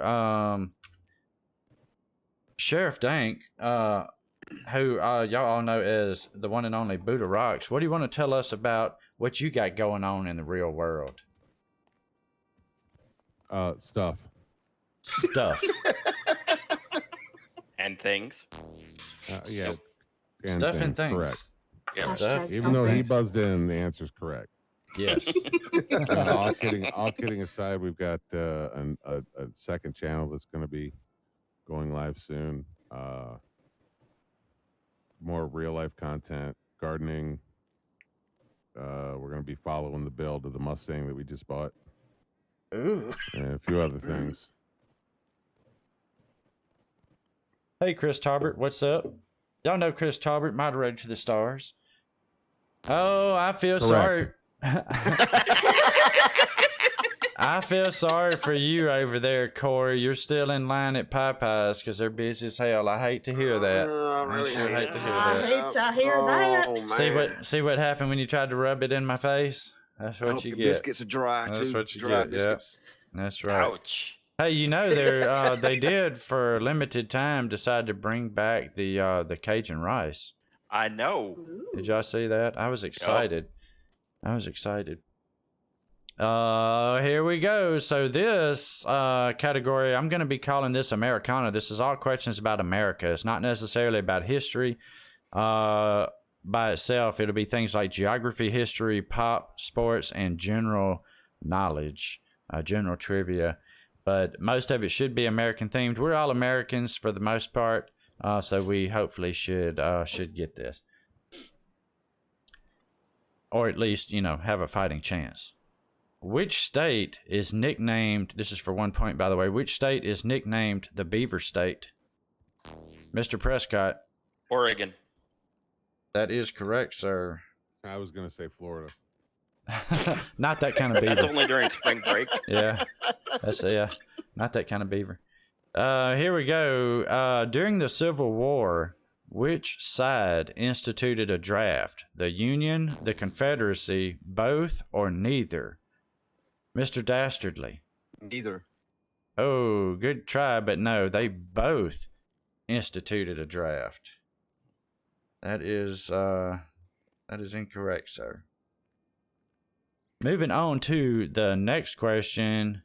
Sheriff Dank, who y'all all know as the one and only Buddha Rocks, what do you want to tell us about what you got going on in the real world? Stuff. And things. Yeah. Stuff and things. Correct. Yeah. Stuff. Even though he buzzed in, the answer's correct. Yes. All kidding aside, we've got a second channel that's going to be going live soon. More real life content, gardening. We're going to be following the build of the Mustang that we just bought. Ooh. And a few other things. Hey, Chris Tarbert, what's up? Y'all know Chris Tarbert, moderator to the stars. Oh, I feel sorry. I feel sorry for you over there, Corey. You're still in line at Popeyes because they're busy as hell. I hate to hear that. I really sure hate to hear I that. hate to hear that. Oh, man. See what happened when you tried to rub it in my face? That's I what hope you the get. biscuits are dry, That's too. what you Dry get, yeah. biscuits. That's right. Ouch. Hey, you know they did for a limited time decide to bring back the Cajun rice. I know. Did y'all see that? I was excited. Here we go. So this category, I'm going to be calling this Americana. This is all questions about America. It's not necessarily about history by itself. It'll be things like geography, history, pop, sports, and general knowledge, general trivia. But most of it should be American themed. We're all Americans for the most part, so we hopefully should get this, or at least have a fighting chance. Which state is nicknamed, this is for 1 point, by the way, which state is nicknamed the Beaver State? Mr. Prescott. Oregon. That is correct, sir. I was going to say Florida. Not that kind of beaver. That's only during spring break. Yeah, not that kind of beaver. Here we go. During the Civil War, which side instituted a draft? The Union, the Confederacy, both, or neither? Mr. Dastardly. Neither. Oh, good try, but no, they both instituted a draft. That is incorrect, sir. Moving on to the next question.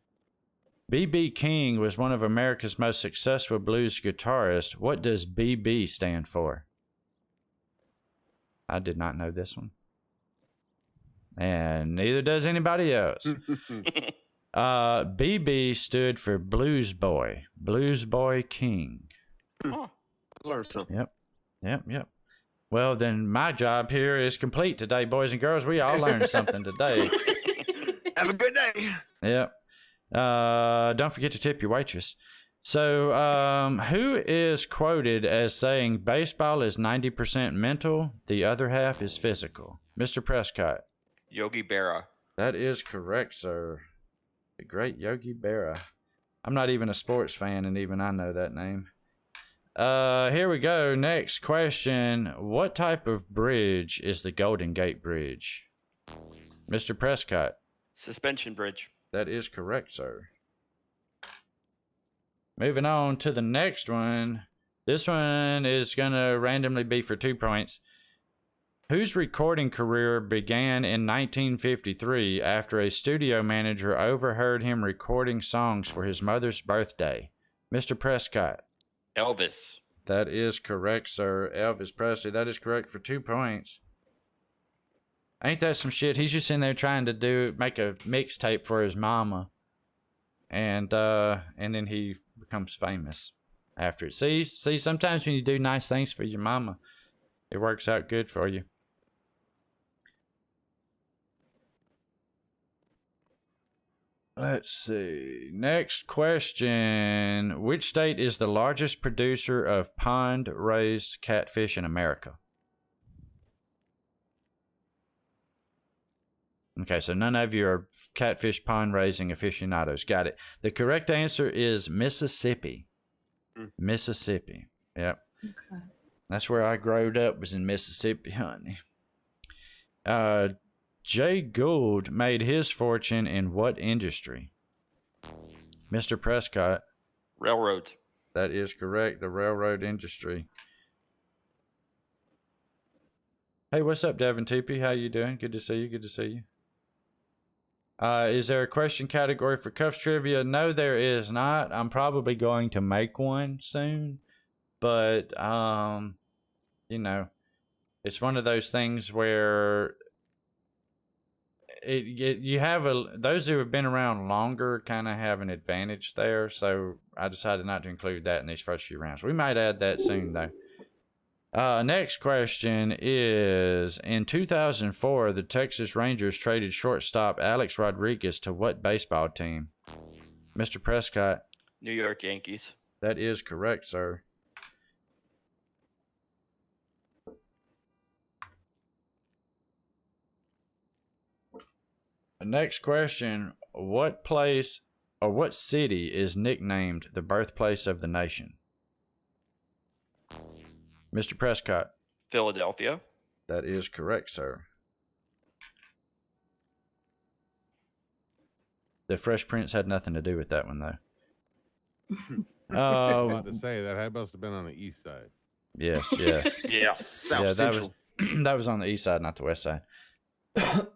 B.B. King was one of America's most successful blues guitarists. What does B.B. stand for? I did not know this one. And neither does anybody else. B.B. stood for Blues Boy. Blues Boy King. Huh. Learn something. Yep. Well, then my job here is complete today, boys and girls. We all learned something today. Have a good day. Yep. Don't forget to tip your waitress. So, who is quoted as saying baseball is 90% mental, the other half is physical? Mr. Prescott. Yogi Berra. That is correct, sir. The great Yogi Berra. I'm not even a sports fan, and even I know that name. Here we go. Next question. What type of bridge is the Golden Gate Bridge? Mr. Prescott. Suspension bridge. That is correct, sir. Moving on to the next one. This one is going to randomly be for 2 points. Whose recording career began in 1953 after a studio manager overheard him recording songs for his mother's birthday? Mr. Prescott. Elvis. That is correct, sir. Elvis Presley. That is correct for 2 points. Ain't that some shit? He's just in there trying to make a mixtape for his mama. And then he becomes famous after it. See, sometimes when you do nice things for your mama, it works out good for you. Let's see. Next question. Which state is the largest producer of pond-raised catfish in America? Okay, so none of you are catfish pond-raising aficionados. Got it. The correct answer is Mississippi. Mississippi. Yep. Okay. That's where I growed up, was in Mississippi, honey. Jay Gould made his fortune in what industry? Mr. Prescott. Railroads. That is correct. The railroad industry. Hey, what's up, Devin TP? How you doing? Good to see you. Good to see you. Is there a question category for Cuffs Trivia? No, there is not. I'm probably going to make one soon. But, you know, it's one of those things where you have those who have been around longer kind of have an advantage there. So I decided not to include that in these first few rounds. We might add that soon, though. Next question is, in 2004, the Texas Rangers traded shortstop Alex Rodriguez to what baseball team? Mr. Prescott. New York Yankees. That is correct, sir. Next question, what place or what city is nicknamed the birthplace of the nation? Mr. Prescott. Philadelphia. That is correct, sir. The Fresh Prince had nothing to do with that one, though. I was about to say that must have been on the east side. Yes. Yeah. South Yeah, Central. that was on the east side, not the west side.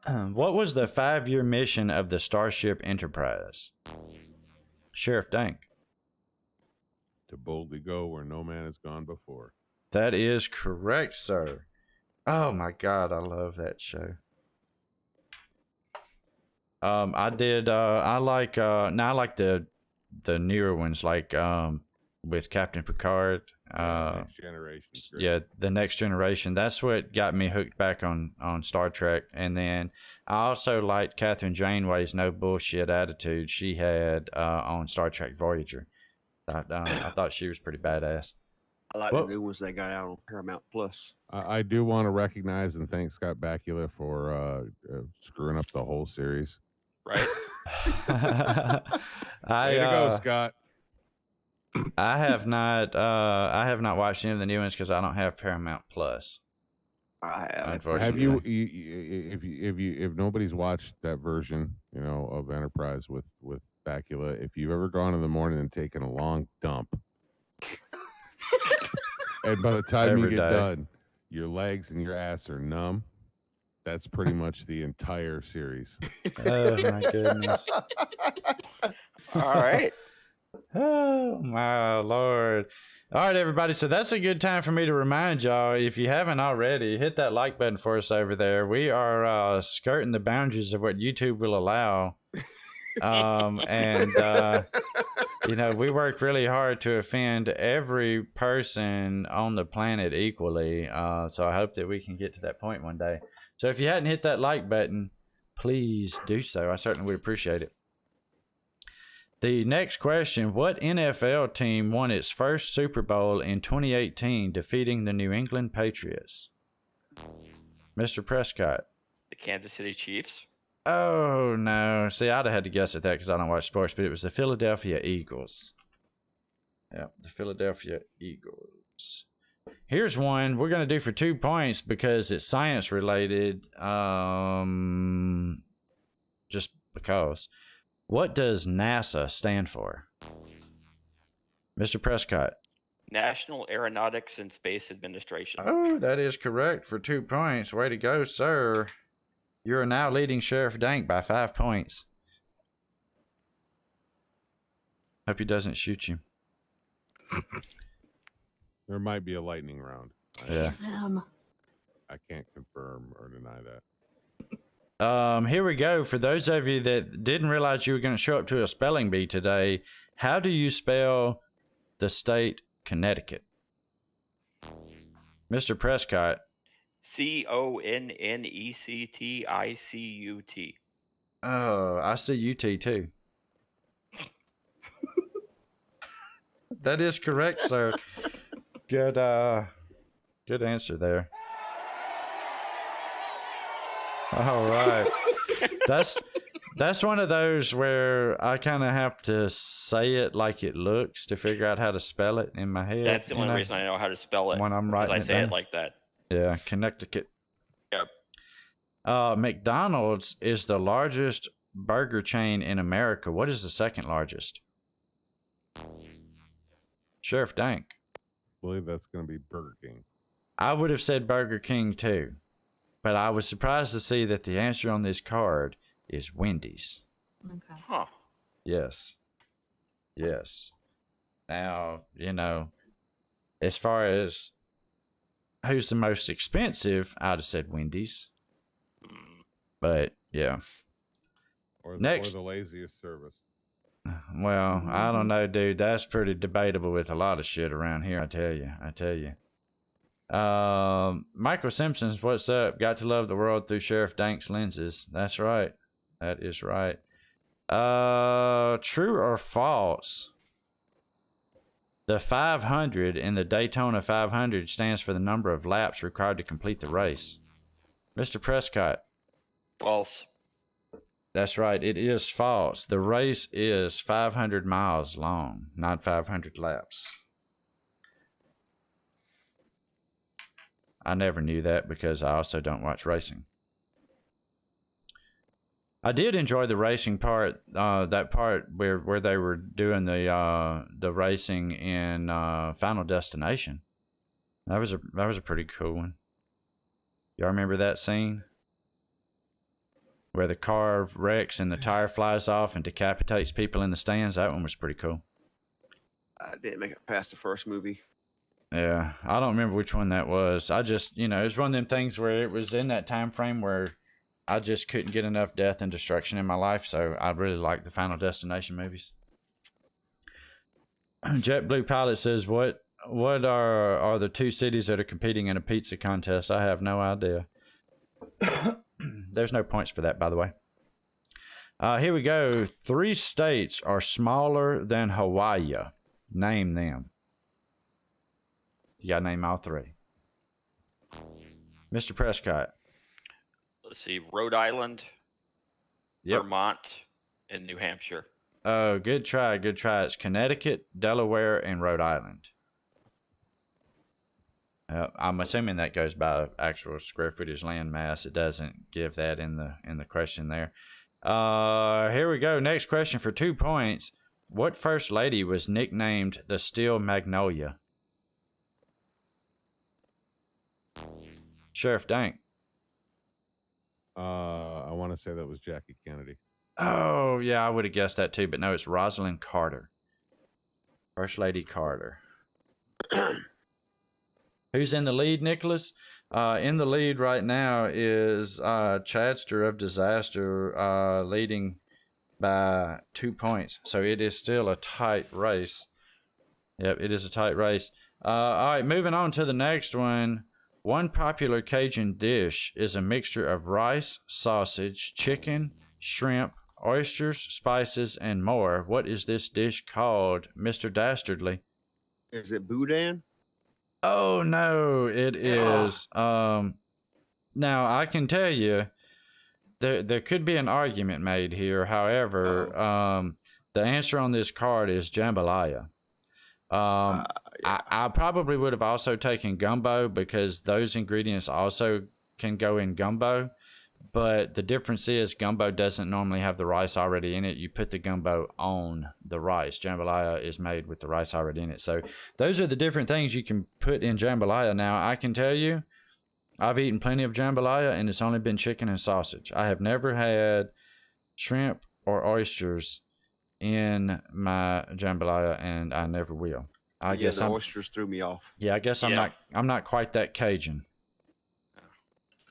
What was the 5-year mission of the Starship Enterprise? Sheriff Dank. To boldly go where no man has gone before. That is correct, sir. Oh my God, I love that show. I like the newer ones, like with Captain Picard. Next Generation. great. Yeah, the Next Generation. That's what got me hooked back on Star Trek. And then I also liked Catherine Janeway's no bullshit attitude she had on Star Trek Voyager. I thought she was pretty badass. I like Well- the new ones they got out on Paramount Plus. I do want to recognize and thank Scott Bakula for screwing up the whole series. Right? I Way to go, Scott. I have not watched any of the new ones because I don't have Paramount Plus. I have. Unfortunately. Have you if nobody's watched that version, of Enterprise with Bakula, if you've ever gone in the morning and taken a long dump, and by the time you Every get day. done, your legs and your ass are numb, that's pretty much the entire series. Oh my goodness. All right. Oh my Lord. All right, everybody. So that's a good time for me to remind y'all, if you haven't already, hit that like button for us over there. We are skirting the boundaries of what YouTube will allow. We work really hard to offend every person on the planet equally. So I hope that we can get to that point one day. So if you hadn't hit that like button, please do so. I certainly would appreciate it. The next question, what NFL team won its first Super Bowl in 2018, defeating the New England Patriots? Mr. Prescott. The Kansas City Chiefs. Oh, no. See, I'd have had to guess at that because I don't watch sports, but it was the Philadelphia Eagles. Yeah, the Philadelphia Eagles. Here's one we're going to do for 2 points because it's science related. Just because. What does NASA stand for? Mr. Prescott. National Aeronautics and Space Administration. Oh, that is correct for 2 points. Way to go, sir. You are now leading Sheriff Dank by 5 points. Hope he doesn't shoot you. There might be a lightning round. Yeah. Him. I can't confirm or deny that. Here we go. For those of you that didn't realize you were going to show up to a spelling bee today, how do you spell the state Connecticut? Mr. Prescott. CONNECTICUT. Oh, I see UT too. That is correct, sir. Good answer there. All right. That's one of those where I kind of have to say it like it looks to figure out how to spell it in my head. That's the only reason I know how to spell it. When I'm because writing I it say down. it like that. Yeah, Connecticut. Yep. McDonald's is the largest burger chain in America. What is the second largest? Sheriff Dank. I believe that's going to be Burger King. I would have said Burger King too, but I was surprised to see that the answer on this card is Wendy's. Okay. Huh. Yes. Now, as far as who's the most expensive, I'd have said Wendy's. But, yeah. Or Next. the laziest service. Well, I don't know, dude. That's pretty debatable with a lot of shit around here, I tell you. Michael Simpson's What's Up? Got to love the world through Sheriff Dank's lenses. That's right. That is right. True or false? The 500 in the Daytona 500 stands for the number of laps required to complete the race. Mr. Prescott. False. That's right. It is false. The race is 500 miles long, not 500 laps. I never knew that because I also don't watch racing. I did enjoy the racing part, that part where they were doing the racing in Final Destination. That was a pretty cool one. Y'all remember that scene? Where the car wrecks and the tire flies off and decapitates people in the stands. That one was pretty cool. I didn't make it past the first movie. Yeah, I don't remember which one that was. I just, it was one of them things where it was in that time frame where I just couldn't get enough death and destruction in my life, so I really like the Final Destination movies. JetBlue Pilot says, what What are the two cities that are competing in a pizza contest? I have no idea. There's no points for that, by the way. Here we go. 3 states are smaller than Hawaii. Name them. You gotta name all 3. Mr. Prescott. Let's see. Rhode Island, Yep. Vermont, and New Hampshire. Oh, good try. Good try. It's Connecticut, Delaware, and Rhode Island. I'm assuming that goes by actual square footage land mass. It doesn't give that in the question there. Here we go. Next question for 2 points. What first lady was nicknamed the Steel Magnolia? Sheriff Dank. I want to say that was Jackie Kennedy. Oh, yeah, I would have guessed that too, but no, it's Rosalind Carter. First Lady Carter. Who's in the lead, Nicholas? In the lead right now is Chadster of Disaster leading by 2 points. So it is still a tight race. Yep, it is a tight race. All right, moving on to the next one. One popular Cajun dish is a mixture of rice, sausage, chicken, shrimp, oysters, spices, and more. What is this dish called, Mr. Dastardly? Is it boudin? Oh, no, it is. Now, I can tell you, there could be an argument made here. However, the answer on this card is jambalaya. Yeah. I probably would have also taken gumbo because those ingredients also can go in gumbo. But the difference is gumbo doesn't normally have the rice already in it. You put the gumbo on the rice. Jambalaya is made with the rice already in it. So those are the different things you can put in jambalaya. Now, I can tell you, I've eaten plenty of jambalaya, and it's only been chicken and sausage. I have never had shrimp or oysters in my jambalaya, and I never will. I guess the oysters threw me off. Yeah, I guess I'm not quite that Cajun.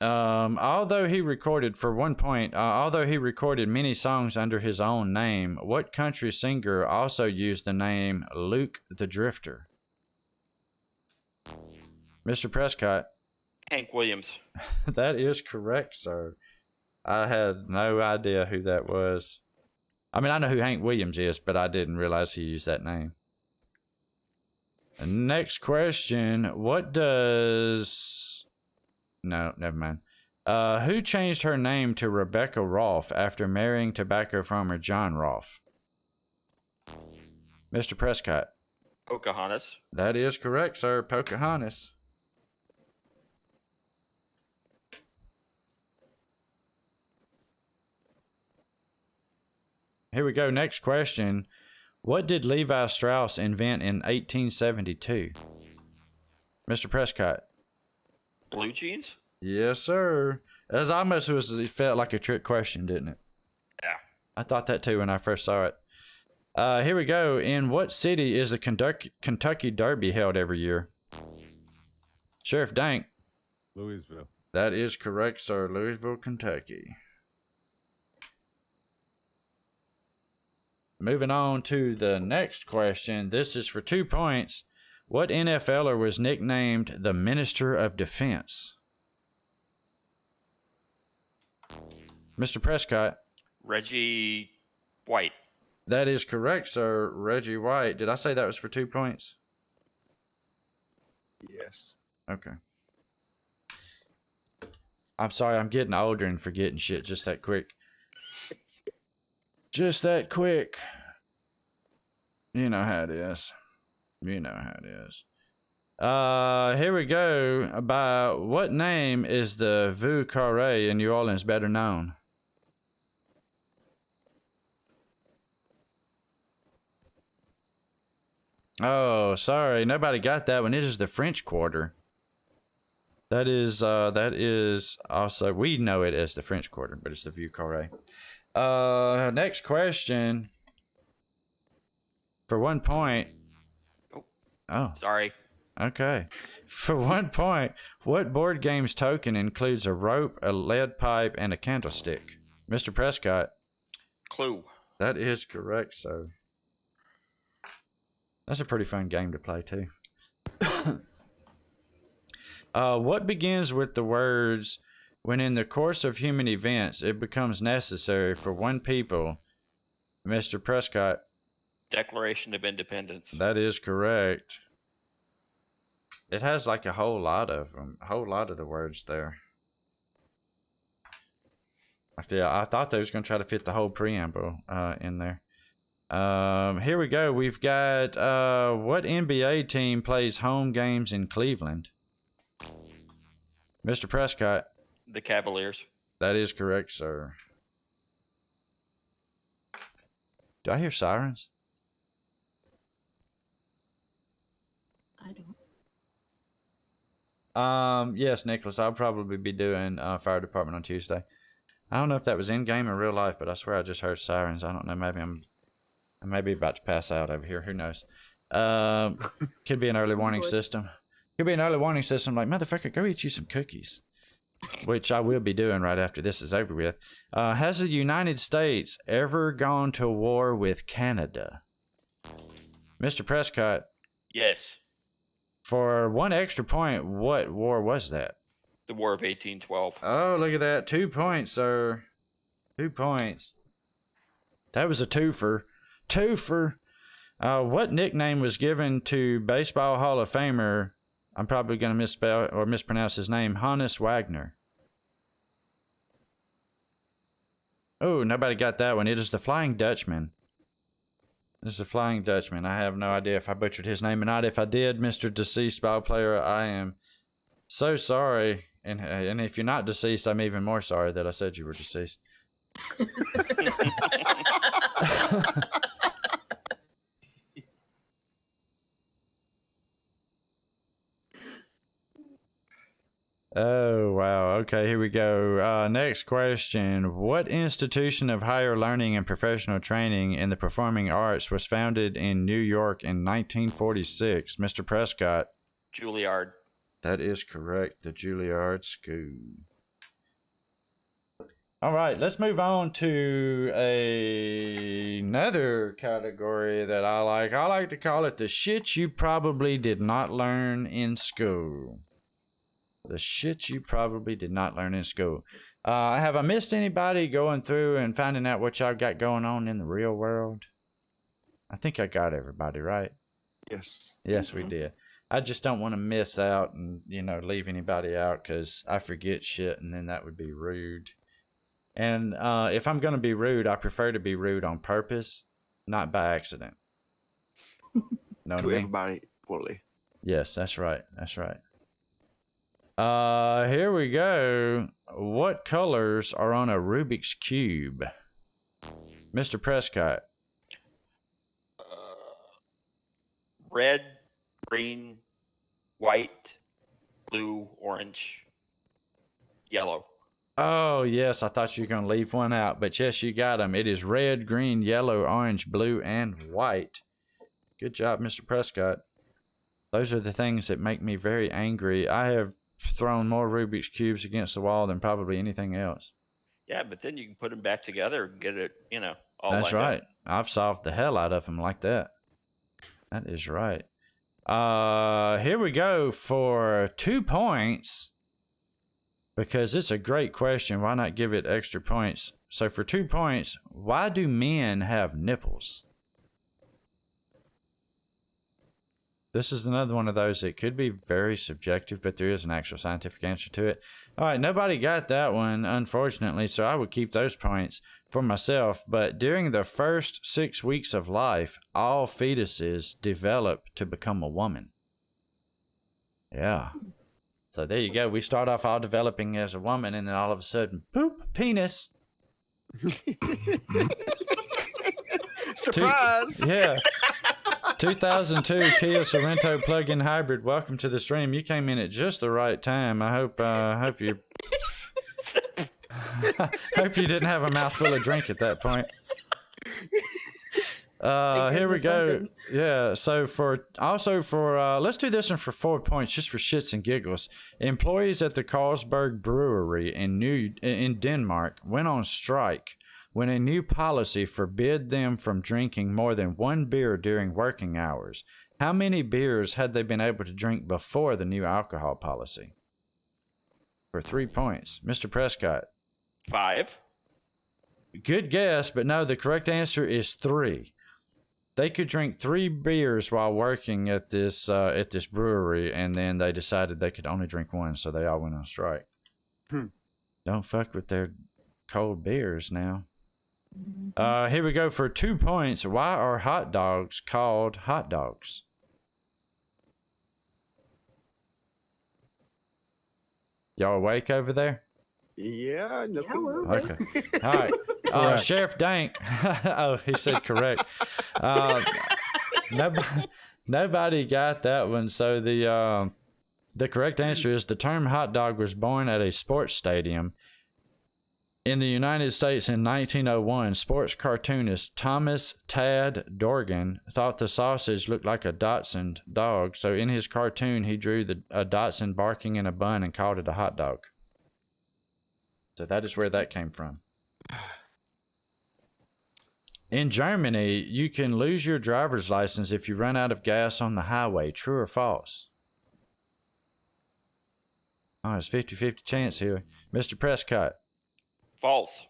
Although he recorded for 1 point, although he recorded many songs under his own name, what country singer also used the name Luke the Drifter? Mr. Prescott. Hank Williams. That is correct, sir. I had no idea who that was. I mean, I know who Hank Williams is, but I didn't realize he used that name. Next question. What does... No, never mind. Who changed her name to Rebecca Rolfe after marrying tobacco farmer John Rolfe? Mr. Prescott. Pocahontas. That is correct, sir. Pocahontas. Here we go. Next question. What did Levi Strauss invent in 1872? Mr. Prescott. Blue jeans? Yes, sir. It felt like a trick question, didn't it? Yeah. I thought that too when I first saw it. Here we go. In what city is the Kentucky Derby held every year? Sheriff Dank. Louisville. That is correct, sir. Louisville, Kentucky. Moving on to the next question. This is for 2 points. What NFLer was nicknamed the Minister of Defense? Mr. Prescott. Reggie White. That is correct, sir. Reggie White. Did I say that was for 2 points? Yes. Okay. I'm sorry, I'm getting older and forgetting shit just that quick. Just that quick. You know how it is. You know how it is. Here we go. By what name is the Vieux Carré in New Orleans better known? Oh, sorry. Nobody got that one. It is the French Quarter. That is also, we know it as the French Quarter, but it's the Vieux Carré. Next question. For 1 point. Oh. Sorry. Okay. For 1 point, what board game's token includes a rope, a lead pipe, and a candlestick? Mr. Prescott. Clue. That is correct, sir. That's a pretty fun game to play, too. What begins with the words, when in the course of human events it becomes necessary for one people, Mr. Prescott? Declaration of Independence. That is correct. It has like a whole lot of them, a whole lot of the words there. I thought they was going to try to fit the whole preamble in there. Here we go. We've got what NBA team plays home games in Cleveland? Mr. Prescott. The Cavaliers. That is correct, sir. Do I hear sirens? I don't. Yes, Nicholas, I'll probably be doing fire department on Tuesday. I don't know if that was in game or real life, but I swear I just heard sirens. I don't know. Maybe I may be about to pass out over here. Who knows? Could be an early warning system. Could be an early warning system like, motherfucker, go eat you some cookies. Which I will be doing right after this is over with. Has the United States ever gone to war with Canada? Mr. Prescott. Yes. For one extra point, what war was that? The War of 1812. Oh, look at that. 2 points, sir. 2 points. That was a twofer. Twofer. What nickname was given to Baseball Hall of Famer, I'm probably going to misspell or mispronounce his name, Hannes Wagner? Oh, nobody got that one. It is the Flying Dutchman. It is the Flying Dutchman. I have no idea if I butchered his name or not. If I did, Mr. Deceased Ball Player, I am so sorry. And if you're not deceased, I'm even more sorry that I said you were deceased. Oh, wow. Okay, here we go. Next question. What institution of higher learning and professional training in the performing arts was founded in New York in 1946? Mr. Prescott. Juilliard. That is correct. The Juilliard School. All right, let's move on to another category that I like. I like to call it the shit you probably did not learn in school. The shit you probably did not learn in school. Have I missed anybody going through and finding out what y'all got going on in the real world? I think I got everybody, right? Yes. Yes, we did. I just don't want to miss out and, leave anybody out because I forget shit and then that would be rude. And if I'm going to be rude, I prefer to be rude on purpose, not by accident. Know what I To mean? everybody equally. Yes, that's right. That's right. Here we go. What colors are on a Rubik's Cube? Mr. Prescott. Red, green, white, blue, orange, yellow. Oh, yes. I thought you were going to leave one out, but yes, you got them. It is red, green, yellow, orange, blue, and white. Good job, Mr. Prescott. Those are the things that make me very angry. I have thrown more Rubik's Cubes against the wall than probably anything else. Yeah, but then you can put them back together and get it, all That's lined right. up. I've solved the hell out of them like that. That is right. Here we go for 2 points. Because it's a great question. Why not give it extra points? So for 2 points, why do men have nipples? This is another one of those that could be very subjective, but there is an actual scientific answer to it. All right, nobody got that one, unfortunately, so I would keep those points for myself. But during the first 6 weeks of life, all fetuses develop to become a woman. Yeah. So there you go. We start off all developing as a woman, and then all of a sudden, poop, penis. Surprise! Yeah. 2002 Kia Sorento plug-in hybrid. Welcome to the stream. You came in at just the right time. I hope you hope you didn't have a mouthful of drink at that point. Here we go. Yeah, so let's do this one for 4 points just for shits and giggles. Employees at the Carlsberg Brewery in Denmark went on strike when a new policy forbid them from drinking more than one beer during working hours. How many beers had they been able to drink before the new alcohol policy? For 3 points. Mr. Prescott. 5. Good guess, but no, the correct answer is 3. They could drink 3 beers while working at this brewery, and then they decided they could only drink 1, so they all went on strike. Don't fuck with their cold beers now. Here we go for 2 points. Why are hot dogs called hot dogs? Y'all awake over there? Yeah, no. Yeah, we're awake. Okay. All right. Sheriff Dank. Oh, he said correct. Nobody got that one. So the correct answer is the term hot dog was born at a sports stadium in the United States in 1901. Sports cartoonist Thomas Tad Dorgan thought the sausage looked like a Dachshund dog, so in his cartoon he drew a Dachshund barking in a bun and called it a hot dog. So that is where that came from. In Germany, you can lose your driver's license if you run out of gas on the highway. True or false? Oh, it's 50-50 chance here. Mr. Prescott. False.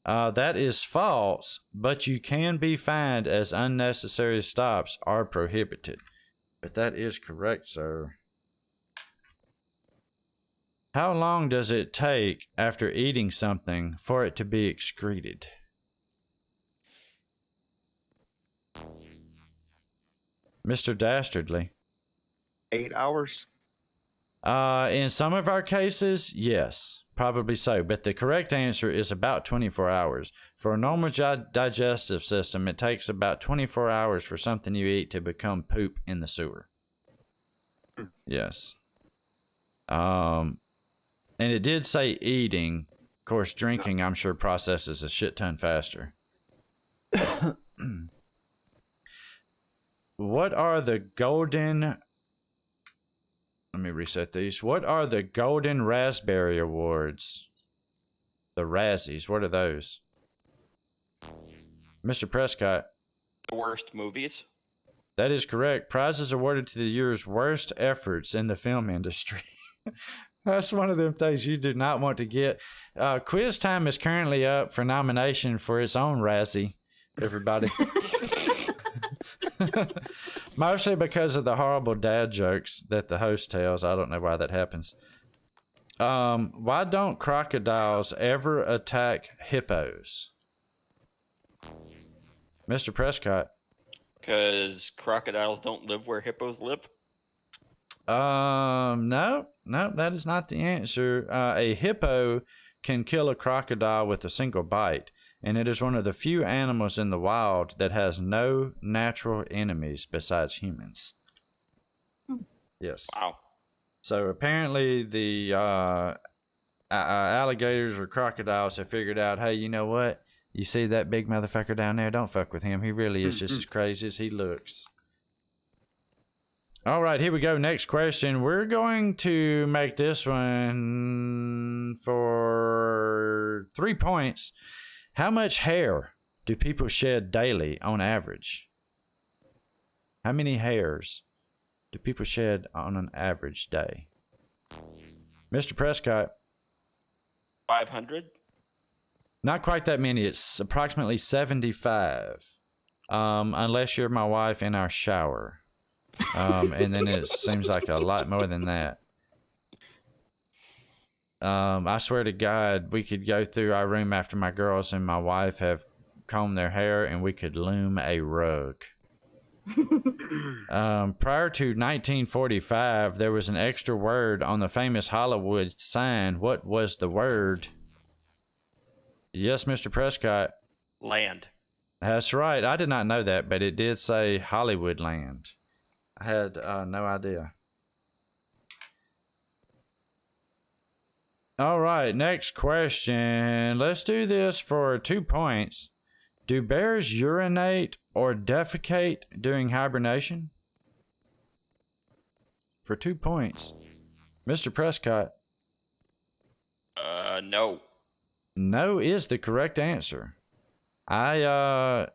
That is false, but you can be fined as unnecessary stops are prohibited. But that is correct, sir. How long does it take after eating something for it to be excreted? Mr. Dastardly. 8 hours. In some of our cases, yes, probably so. But the correct answer is about 24 hours. For a normal digestive system, it takes about 24 hours for something you eat to become poop in the sewer. Yes. And it did say eating. Of course, drinking, I'm sure, processes a shit ton faster. What are the golden... Let me reset these. What are the Golden Raspberry Awards? The Razzies. What are those? Mr. Prescott. The worst movies. That is correct. Prizes awarded to the year's worst efforts in the film industry. That's one of them things you do not want to get. Quiz Time is currently up for nomination for its own Razzie, everybody. Mostly because of the horrible dad jokes that the host tells. I don't know why that happens. Why don't crocodiles ever attack hippos? Mr. Prescott. Because crocodiles don't live where hippos live. No, that is not the answer. A hippo can kill a crocodile with a single bite, and it is one of the few animals in the wild that has no natural enemies besides humans. Yes. Wow. So apparently the alligators or crocodiles have figured out, hey, you know what? You see that big motherfucker down there? Don't fuck with him. He really is just as crazy as he looks. All right, here we go. Next question. We're going to make this one for 3 points. How much hair do people shed daily on average? How many hairs do people shed on an average day? Mr. Prescott. 500? Not quite that many. It's approximately 75. Unless you're my wife in our shower. And then it seems like a lot more than that. I swear to God, we could go through our room after my girls and my wife have combed their hair and we could loom a rug. Prior to 1945, there was an extra word on the famous Hollywood sign. What was the word? Yes, Mr. Prescott. Land. That's right. I did not know that, but it did say Hollywood land. I had no idea. All right, next question. Let's do this for 2 points. Do bears urinate or defecate during hibernation? For 2 points. Mr. Prescott. No. No is the correct answer. I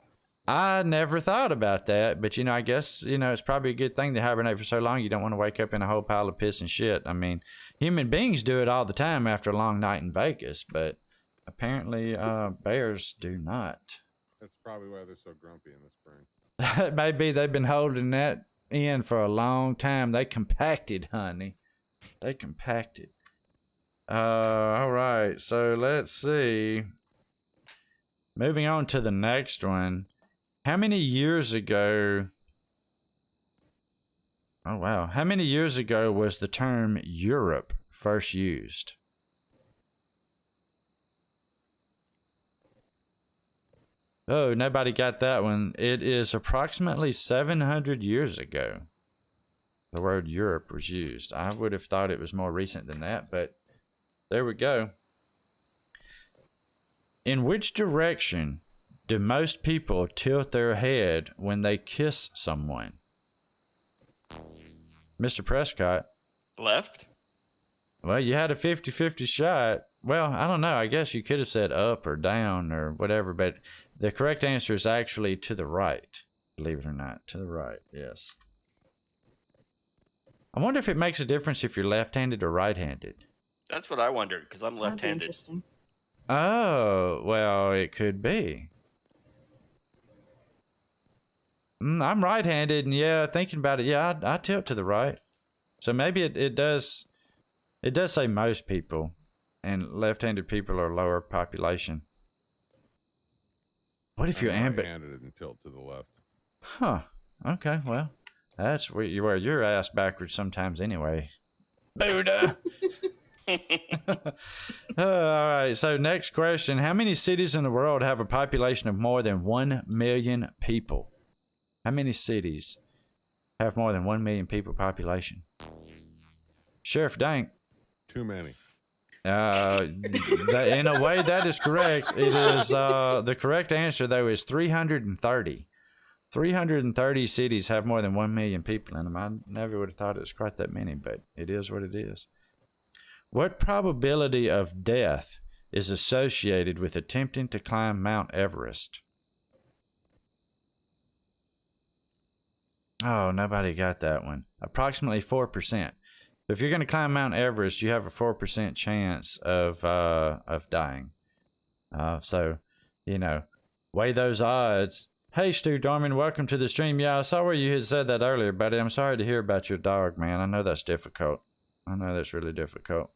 I never thought about that, but I guess it's probably a good thing to hibernate for so long. You don't want to wake up in a whole pile of piss and shit. I mean, human beings do it all the time after a long night in Vegas, but apparently bears do not. That's probably why they're so grumpy in the spring. Maybe they've been holding that in for a long time. They compacted, honey. They compacted. All right, so let's see. Moving on to the next one. How many years ago? Oh, wow. How many years ago was the term Europe first used? Oh, nobody got that one. It is approximately 700 years ago the word Europe was used. I would have thought it was more recent than that, but there we go. In which direction do most people tilt their head when they kiss someone? Mr. Prescott. Left. Well, you had a 50-50 shot. Well, I don't know. I guess you could have said up or down or whatever, but the correct answer is actually to the right. Believe it or not, to the right, yes. I wonder if it makes a difference if you're left-handed or right-handed. That's what I wondered, because I'm That'd be left-handed. interesting. Oh, well, it could be. I'm right-handed, and yeah, thinking about it, yeah, I tilt to the right. So maybe it does say most people, and left-handed people are lower population. What if you're right-handed and tilt to the left? Huh. Okay, well, that's where you wear your ass backwards sometimes anyway. Buddha. All right, so next question. How many cities in the world have a population of more than 1 million people? How many cities have more than 1 million people population? Sheriff Dank. Too many. In a way, that is correct. It is the correct answer, though, is 330. 330 cities have more than 1 million people in them. I never would have thought it was quite that many, but it is what it is. What probability of death is associated with attempting to climb Mount Everest? Oh, nobody got that one. Approximately 4%. If you're going to climb Mount Everest, you have a 4% chance of dying. So, weigh those odds. Hey, Stu Dorman, welcome to the stream. Yeah, I saw where you had said that earlier, buddy. I'm sorry to hear about your dog, man. I know that's difficult. I know that's really difficult.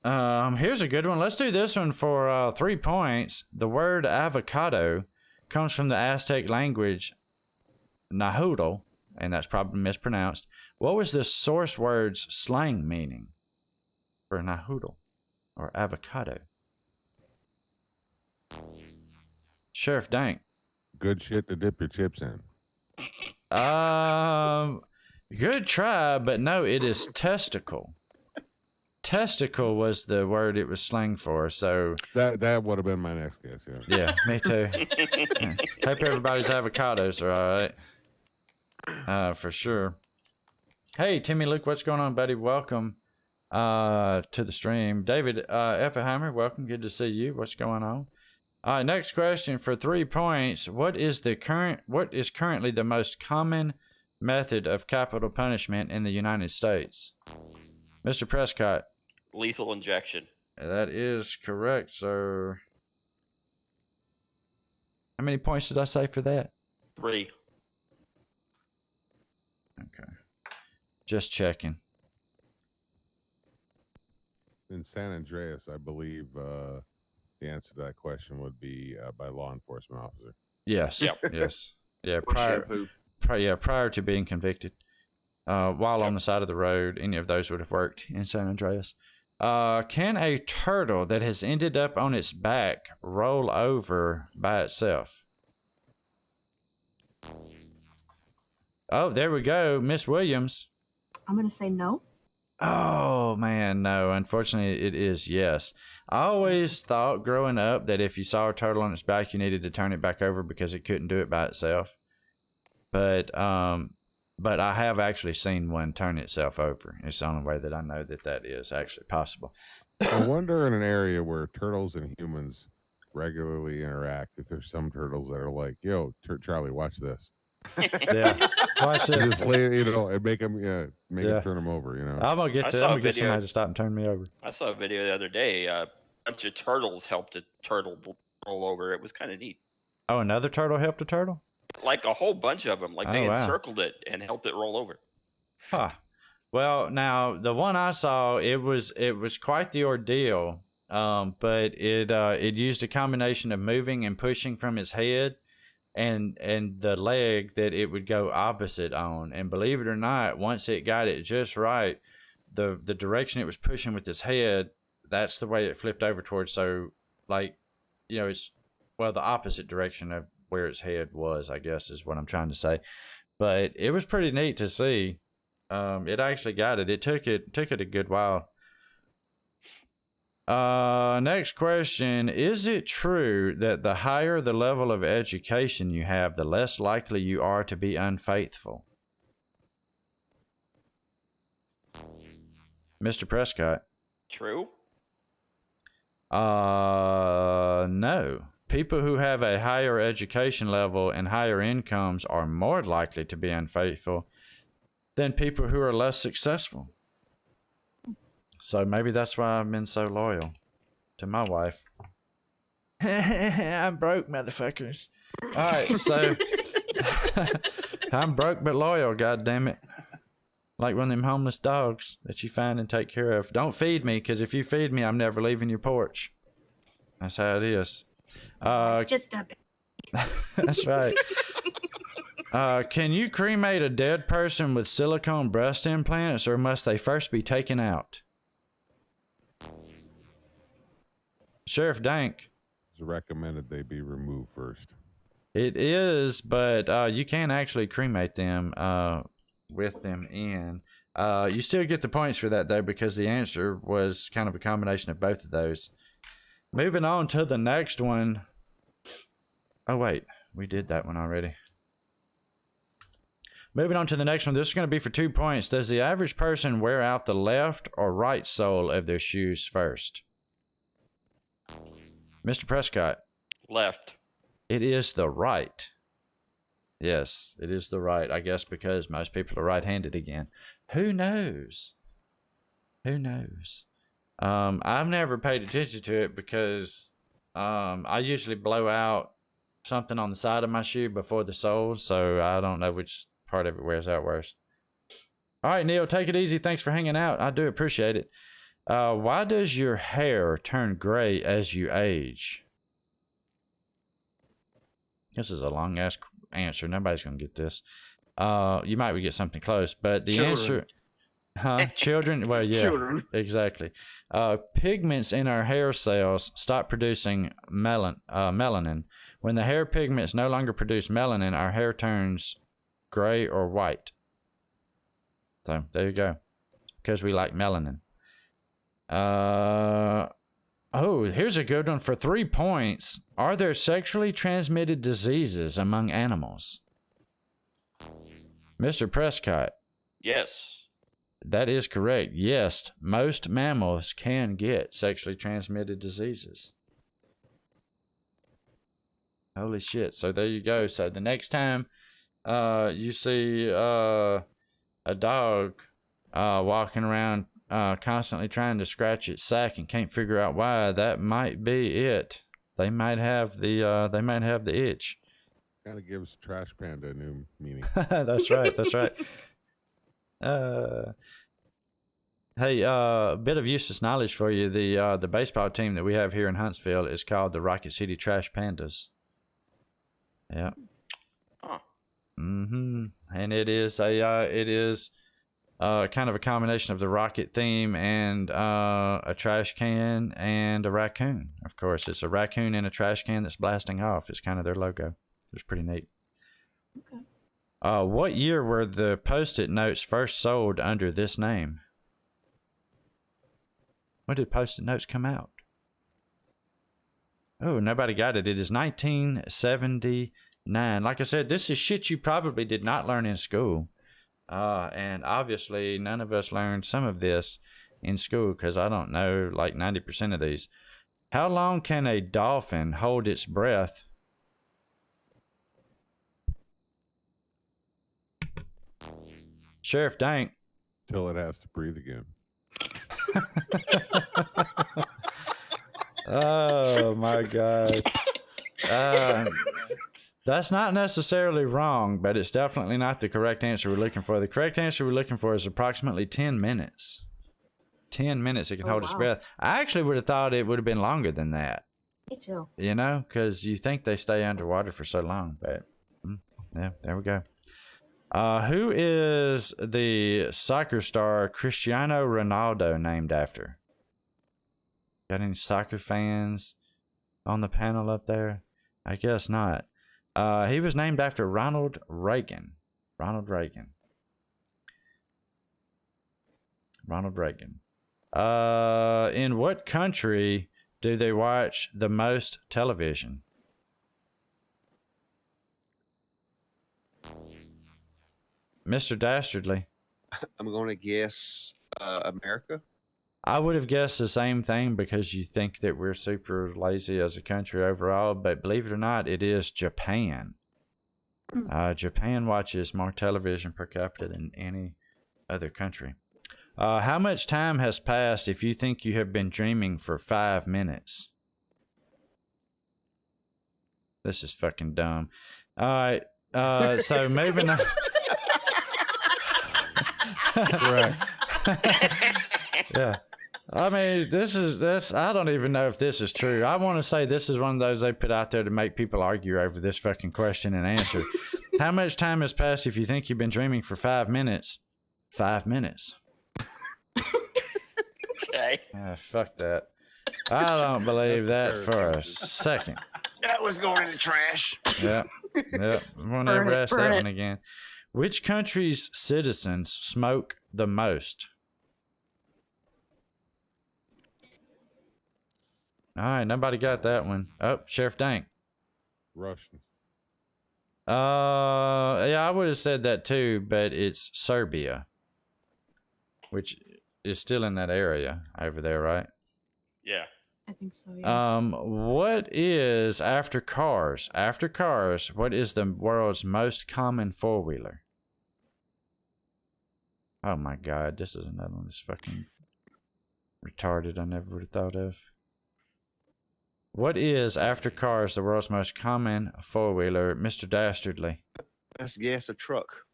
Here's a good one. Let's do this one for 3 points. The word avocado comes from the Aztec language Nahuatl, and that's probably mispronounced. What was the source word's slang meaning for Nahuatl or avocado? Sheriff Dank. Good shit to dip your chips in. Good try, but no, it is testicle. Testicle was the word it was slang for, so that would have been my next guess. Yeah, me too. Yeah. Hope everybody's avocados are all right. For sure. Hey, Timmy Luke, what's going on, buddy? Welcome to the stream. David Eppenheimer, welcome. Good to see you. What's going on? All right, next question for 3 points. What is currently the most common method of capital punishment in the United States? Mr. Prescott. Lethal injection. That is correct, sir. How many points did I say for that? 3. Okay. Just checking. In San Andreas, I believe the answer to that question would be by law enforcement officer. Yes. Yep. Yes. Yeah. Shampoo. Prior to being convicted. While on the side of the road, any of those would have worked in San Andreas. Can a turtle that has ended up on its back roll over by itself? Oh, there we go. Miss Williams. I'm going to say no. Oh, man, no. Unfortunately, it is yes. I always thought growing up that if you saw a turtle on its back, you needed to turn it back over because it couldn't do it by itself. But I have actually seen one turn itself over. It's the only way that I know that is actually possible. I wonder in an area where turtles and humans regularly interact. If there's some turtles that are like, "Yo, Charlie, watch this," Yeah. Watch this. just play, you know, and make them, make Yeah. them turn them over. You know, I'm gonna get I to, saw I'm a gonna get video- somebody to stop and turn me over. I saw a video the other day. A bunch of turtles helped a turtle roll over. It was kind of neat. Oh, another turtle helped a turtle? Like a whole bunch of them. Like they Oh, wow. encircled it and helped it roll over. Huh. Well, now the one I saw, it was quite the ordeal. But it used a combination of moving and pushing from his head and the leg that it would go opposite on. And believe it or not, once it got it just right, the direction it was pushing with his head, that's the way it flipped over towards. So, like, you know, it's, well, the opposite direction of where its head was, I guess, is what I'm trying to say. But it was pretty neat to see. It actually got it. It took it a good while. Next question. Is it true that the higher the level of education you have, the less likely you are to be unfaithful? Mr. Prescott. True. No. People who have a higher education level and higher incomes are more likely to be unfaithful than people who are less successful. So maybe that's why I've been so loyal to my wife. I'm broke, motherfuckers. All right, so I'm broke but loyal, god damn it. Like one of them homeless dogs that you find and take care of. Don't feed me, because if you feed me, I'm never leaving your porch. That's how it is. It's just a That's right. Can you cremate a dead person with silicone breast implants, or must they first be taken out? Sheriff Dank. it's recommended they be removed first. It is, but you can actually cremate them with them in. You still get the points for that, though, because the answer was kind of a combination of both of those. Moving on to the next one. Oh, wait. We did that one already. Moving on to the next one. This is going to be for 2 points. Does the average person wear out the left or right sole of their shoes first? Mr. Prescott. Left. It is the right. Yes, it is the right. I guess because most people are right-handed again. Who knows? Who knows? I've never paid attention to it because I usually blow out something on the side of my shoe before the sole, so I don't know which part of it wears out worse. All right, Neil, take it easy. Thanks for hanging out. I do appreciate it. Why does your hair turn gray as you age? This is a long-ass answer. Nobody's going to get this. You might get something close, but the answer... Huh? Children? Well, yeah, Children. exactly. Pigments in our hair cells stop producing melanin. When the hair pigments no longer produce melanin, our hair turns gray or white. So, there you go. Because we like melanin. Oh, here's a good one for 3 points. Are there sexually transmitted diseases among animals? Mr. Prescott. Yes. That is correct. Yes, most mammals can get sexually transmitted diseases. Holy shit. So there you go. So the next time you see a dog walking around constantly trying to scratch its sack and can't figure out why, that might be it. They might have the itch. Kind of gives Trash Panda a new meaning. That's right. That's right. Hey, a bit of useless knowledge for you. The baseball team that we have here in Huntsville is called the Rocket City Trash Pandas. Yeah. Huh. And it is kind of a combination of the rocket theme and a trash can and a raccoon. Of course, it's a raccoon in a trash can that's blasting off. It's kind of their logo. It's pretty neat. Okay. What year were the Post-it notes first sold under this name? When did Post-it notes come out? Oh, nobody got it. It is 1979. Like I said, this is shit you probably did not learn in school. And obviously, none of us learned some of this in school because I don't know like 90% of these. How long can a dolphin hold its breath? Sheriff Dank. Till it has to breathe again. Oh my God. That's not necessarily wrong, but it's definitely not the correct answer we're looking for. The correct answer we're looking for is approximately 10 minutes. 10 minutes it can hold its breath. I actually would have thought it would have been longer than that. Me too. You know, because you think they stay underwater for so long, but yeah, there we go. Who is the soccer star Cristiano Ronaldo named after? Got any soccer fans on the panel up there? I guess not. He was named after Ronald Reagan. Ronald Reagan. In what country do they watch the most television? Mr. Dastardly. I'm going to guess America. I would have guessed the same thing because you think that we're super lazy as a country overall, but believe it or not, it is Japan. Japan watches more television per capita than any other country. How much time has passed if you think you have been dreaming for 5 minutes? This is fucking dumb. All right. So moving on. Right. Yeah. I mean, this I don't even know if this is true. I want to say this is one of those they put out there to make people argue over this fucking question and answer. How much time has passed if you think you've been dreaming for 5 minutes? 5 minutes. Okay. Fuck that. I don't believe that for a second. That was going in the trash. Yep. We'll never ask that one again. Which country's citizens smoke the most? All right, nobody got that one. Oh, Sheriff Dank. Russians. Yeah, I would have said that too, but it's Serbia, which is still in that area over there, right? Yeah. I think so, yeah. What is after cars? After cars, what is the world's most common four-wheeler? Oh my God, this is another one that's fucking retarded. I never would have thought of. What is after cars the world's most common four-wheeler, Mr. Dastardly? Let's guess a truck.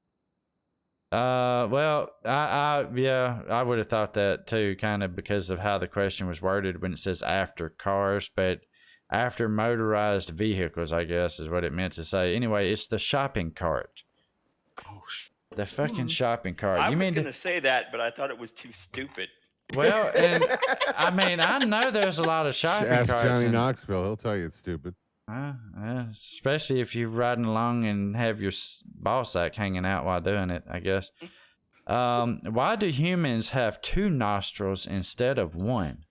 Well, I would have thought that too, kind of because of how the question was worded when it says after cars, but after motorized vehicles, I guess is what it meant to say. Anyway, it's the shopping cart. Oh, The fucking shopping cart. I You was mean going to say that, but I thought it was too stupid. well, and I mean, I know there's a lot of shopping Ask carts. Johnny and- Knoxville. He'll tell you it's stupid. Especially if you're riding along and have your ball sack hanging out while doing it, I guess. Why do humans have 2 nostrils instead of 1?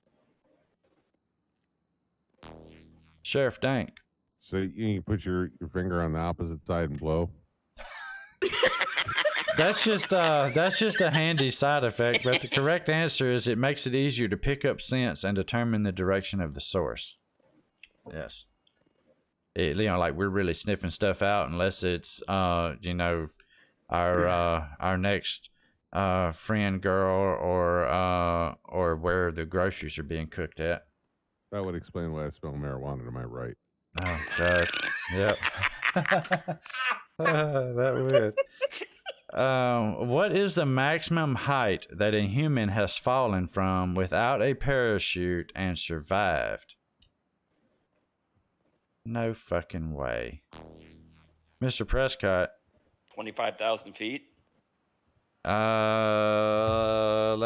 Sheriff Dank. So you put your finger on the opposite side and blow. That's just a handy side effect, but the correct answer is it makes it easier to pick up scents and determine the direction of the source. Yes. Like we're really sniffing stuff out unless it's our next friend girl or where the groceries are being cooked at. That would explain why I smell marijuana to my right. Oh God. Yep. That would. What is the maximum height that a human has fallen from without a parachute and survived? No fucking way. Mr. Prescott. 25,000 feet. Let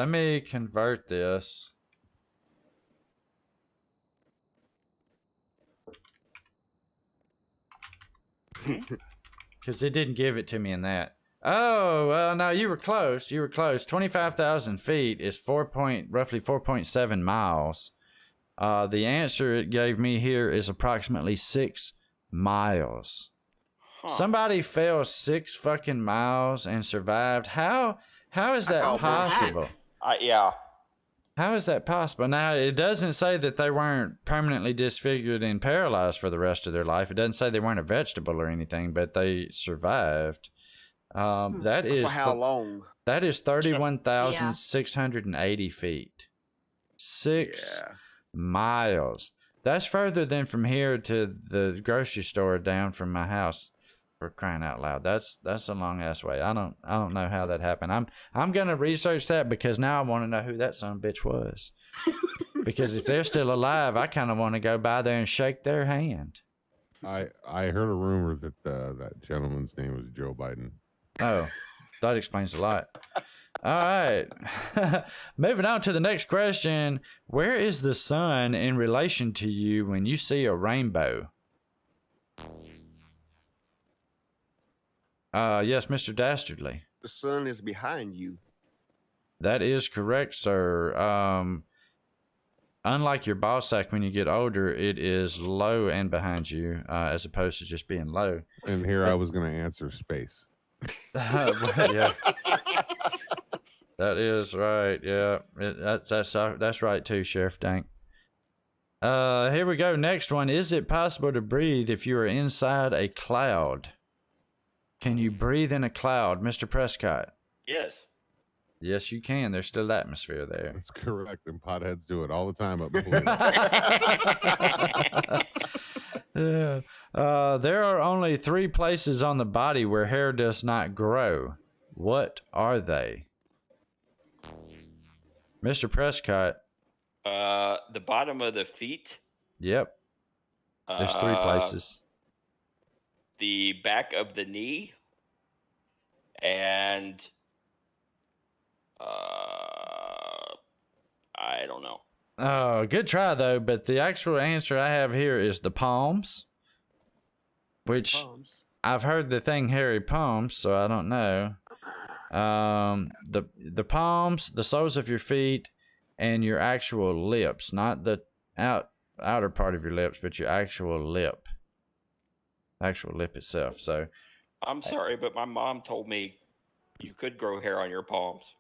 me convert this. Because it didn't give it to me in that. Oh, well, no, you were close. 25,000 feet is roughly 4.7 miles. The answer it gave me here is approximately 6 miles. Huh. Somebody fell 6 fucking miles and survived. How is that possible? Yeah. How is that possible? Now, it doesn't say that they weren't permanently disfigured and paralyzed for the rest of their life. It doesn't say they weren't a vegetable or anything, but they survived. That For is how long? that is 31,680 feet. 6 Yeah. miles. That's further than from here to the grocery store down from my house. For crying out loud, that's a long ass way. I don't know how that happened. I'm gonna research that because now I want to know who that son of a bitch was. Because if they're still alive, I kind of want to go by there and shake their hand. I heard a rumor that that gentleman's name was Joe Biden. Oh, that explains a lot. All right. Moving on to the next question. Where is the sun in relation to you when you see a rainbow? Yes, Mr. Dastardly. The sun is behind you. That is correct, sir. Unlike your ball sack, when you get older, it is low and behind you, as opposed to just being low. And here I was going to answer space. Yeah. That is right. Yeah, that's right too, Sheriff Dank. Here we go. Next one. Is it possible to breathe if you are inside a cloud? Can you breathe in a cloud, Mr. Prescott? Yes. Yes, you can. There's still atmosphere there. That's correct. And potheads do it all the time up in Toledo. Yeah. There are only 3 places on the body where hair does not grow. What are they? Mr. Prescott. The bottom of the feet. Yep. There's 3 places. The back of the knee, and I don't know. Oh, good try though, but the actual answer I have here is the palms, which Palms. I've heard the thing hairy palms, so I don't know. The palms, the soles of your feet, and your actual lips, not the outer part of your lips, but your actual lip itself. So I'm sorry, but my mom told me you could grow hair on your palms.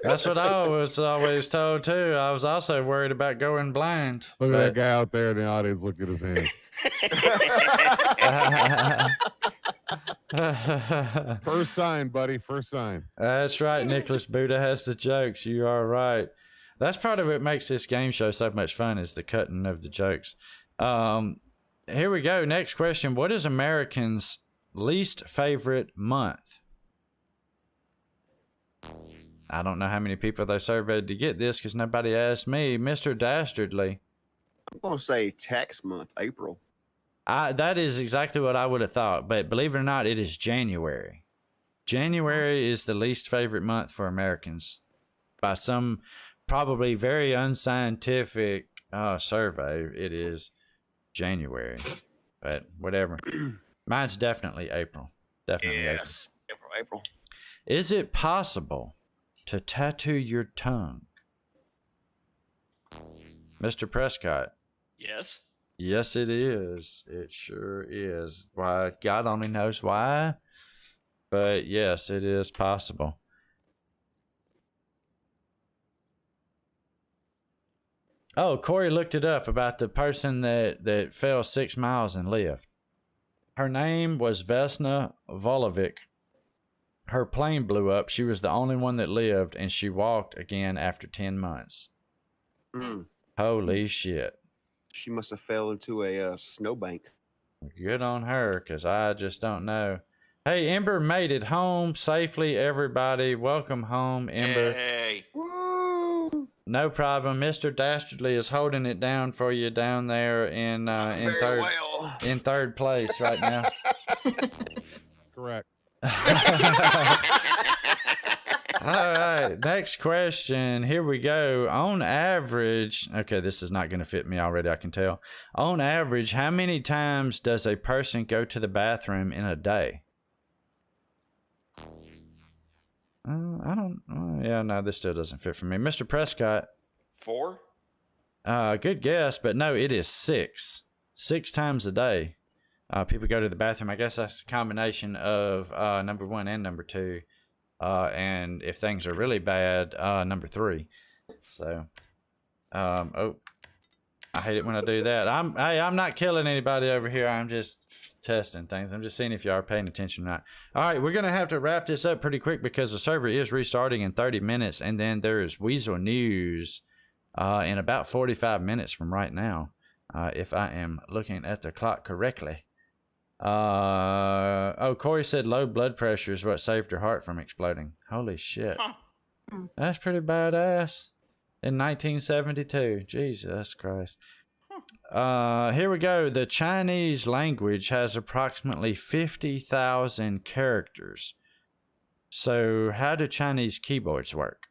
that's what I was always told too. I was also worried about going blind. Look at that guy out there in the audience. Look at his hand. First sign, buddy. First sign. That's right. Nicholas Buddha has the jokes. You are right. That's part of what makes this game show so much fun, is the cutting of the jokes. Here we go. Next question. What is Americans' least favorite month? I don't know how many people they surveyed to get this because nobody asked me. Mr. Dastardly. I'm going to say tax month, April. That is exactly what I would have thought. But believe it or not, it is January. January is the least favorite month for Americans by some probably very unscientific survey. It is January, but whatever. Mine's definitely April. Definitely Yes. April. Is it possible to tattoo your tongue? Mr. Prescott. Yes. Yes, it is. It sure is. Why? God only knows why. But yes, it is possible. Oh, Corey looked it up about the person that fell 6 miles and lived. Her name was Vesna Volovic. Her plane blew up. She was the only one that lived, and she walked again after 10 months. Mm. Holy shit. She must have fell into a snowbank. Good on her, because I just don't know. Hey, Ember made it home safely, everybody. Welcome home, Ember. Hey. Woo! No problem. Mr. Dastardly is holding it down for you down there in third place right now. Correct. All right, next question. Here we go. On average, okay, this is not going to fit me already, I can tell. On average, how many times does a person go to the bathroom in a day? I don't. Yeah, no, this still doesn't fit for me. Mr. Prescott. 4. Good guess, but no, it is 6. 6 times a day. People go to the bathroom. I guess that's a combination of number 1 and number 2. And if things are really bad, number 3. So, oh, I hate it when I do that. I'm not killing anybody over here. I'm just testing things. I'm just seeing if you are paying attention or not. All right, we're gonna have to wrap this up pretty quick because the server is restarting in 30 minutes, and then there is Weasel News in about 45 minutes from right now, if I am looking at the clock correctly. Oh, Corey said low blood pressure is what saved her heart from exploding. Holy shit. Huh. That's pretty badass. In 1972. Jesus Christ. Here we go. The Chinese language has approximately 50,000 characters. So how do Chinese keyboards work?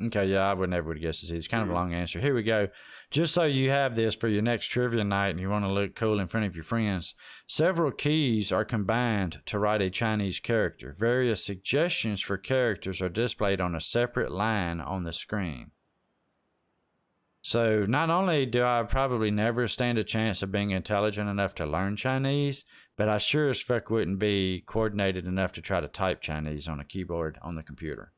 Okay, yeah, I would never would guess this. It's kind of a long answer. Here we go. Just so you have this for your next trivia night and you want to look cool in front of your friends, several keys are combined to write a Chinese character. Various suggestions for characters are displayed on a separate line on the screen. So not only do I probably never stand a chance of being intelligent enough to learn Chinese, but I sure as fuck wouldn't be coordinated enough to try to type Chinese on a keyboard on the computer.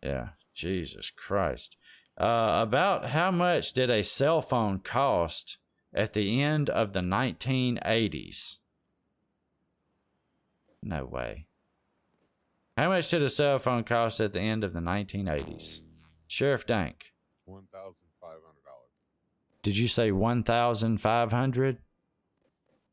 Yeah, Jesus Christ. About how much did a cell phone cost at the end of the 1980s? No way. How much did a cell phone cost at the end of the 1980s? Sheriff Dank. $1,500. Did you say 1,500?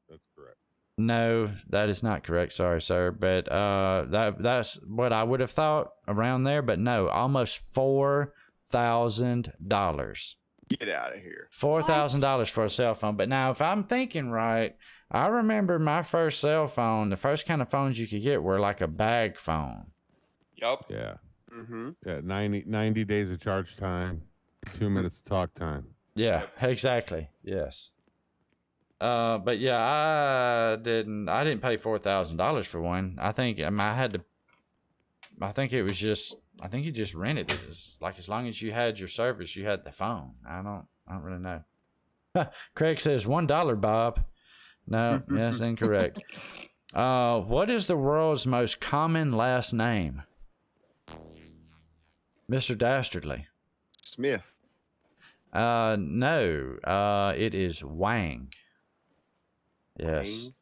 That's correct. No, that is not correct. Sorry, sir. But that's what I would have thought around there. But no, almost $4,000. Get out of here. $4,000 for a cell phone. But now, if I'm thinking right, I remember my first cell phone. The first kind of phones you could get were like a bag phone. Yup. Yeah. Mm-hmm. Yeah. 90 days of charge time, 2 minutes of talk time. Yeah, exactly. Yes. But yeah, I didn't pay $4,000 for one. I think it you just rented it. It's like as long as you had your service, you had the phone. I don't really know. Craig says $1, Bob. No, that's incorrect. What is the world's most common last name? Mr. Dastardly. Smith. No, it is Wang. Yes. Wang?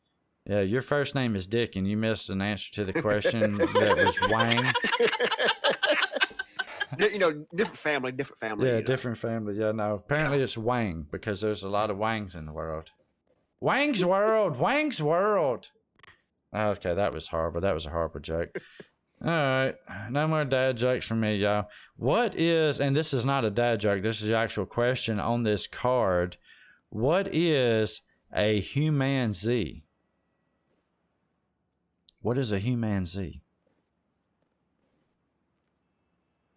Yeah, your first name is Dick, and you missed an answer to the question that was Wang. Different family. Yeah, different family. Yeah, no. Apparently it's Wang because there's a lot of Wangs in the world. Wang's World! Wang's World! Okay, that was horrible. That was a horrible joke. All right, no more dad jokes from me, y'all. What is, and this is not a dad joke, this is the actual question on this card. What is a human Z? What is a human Z?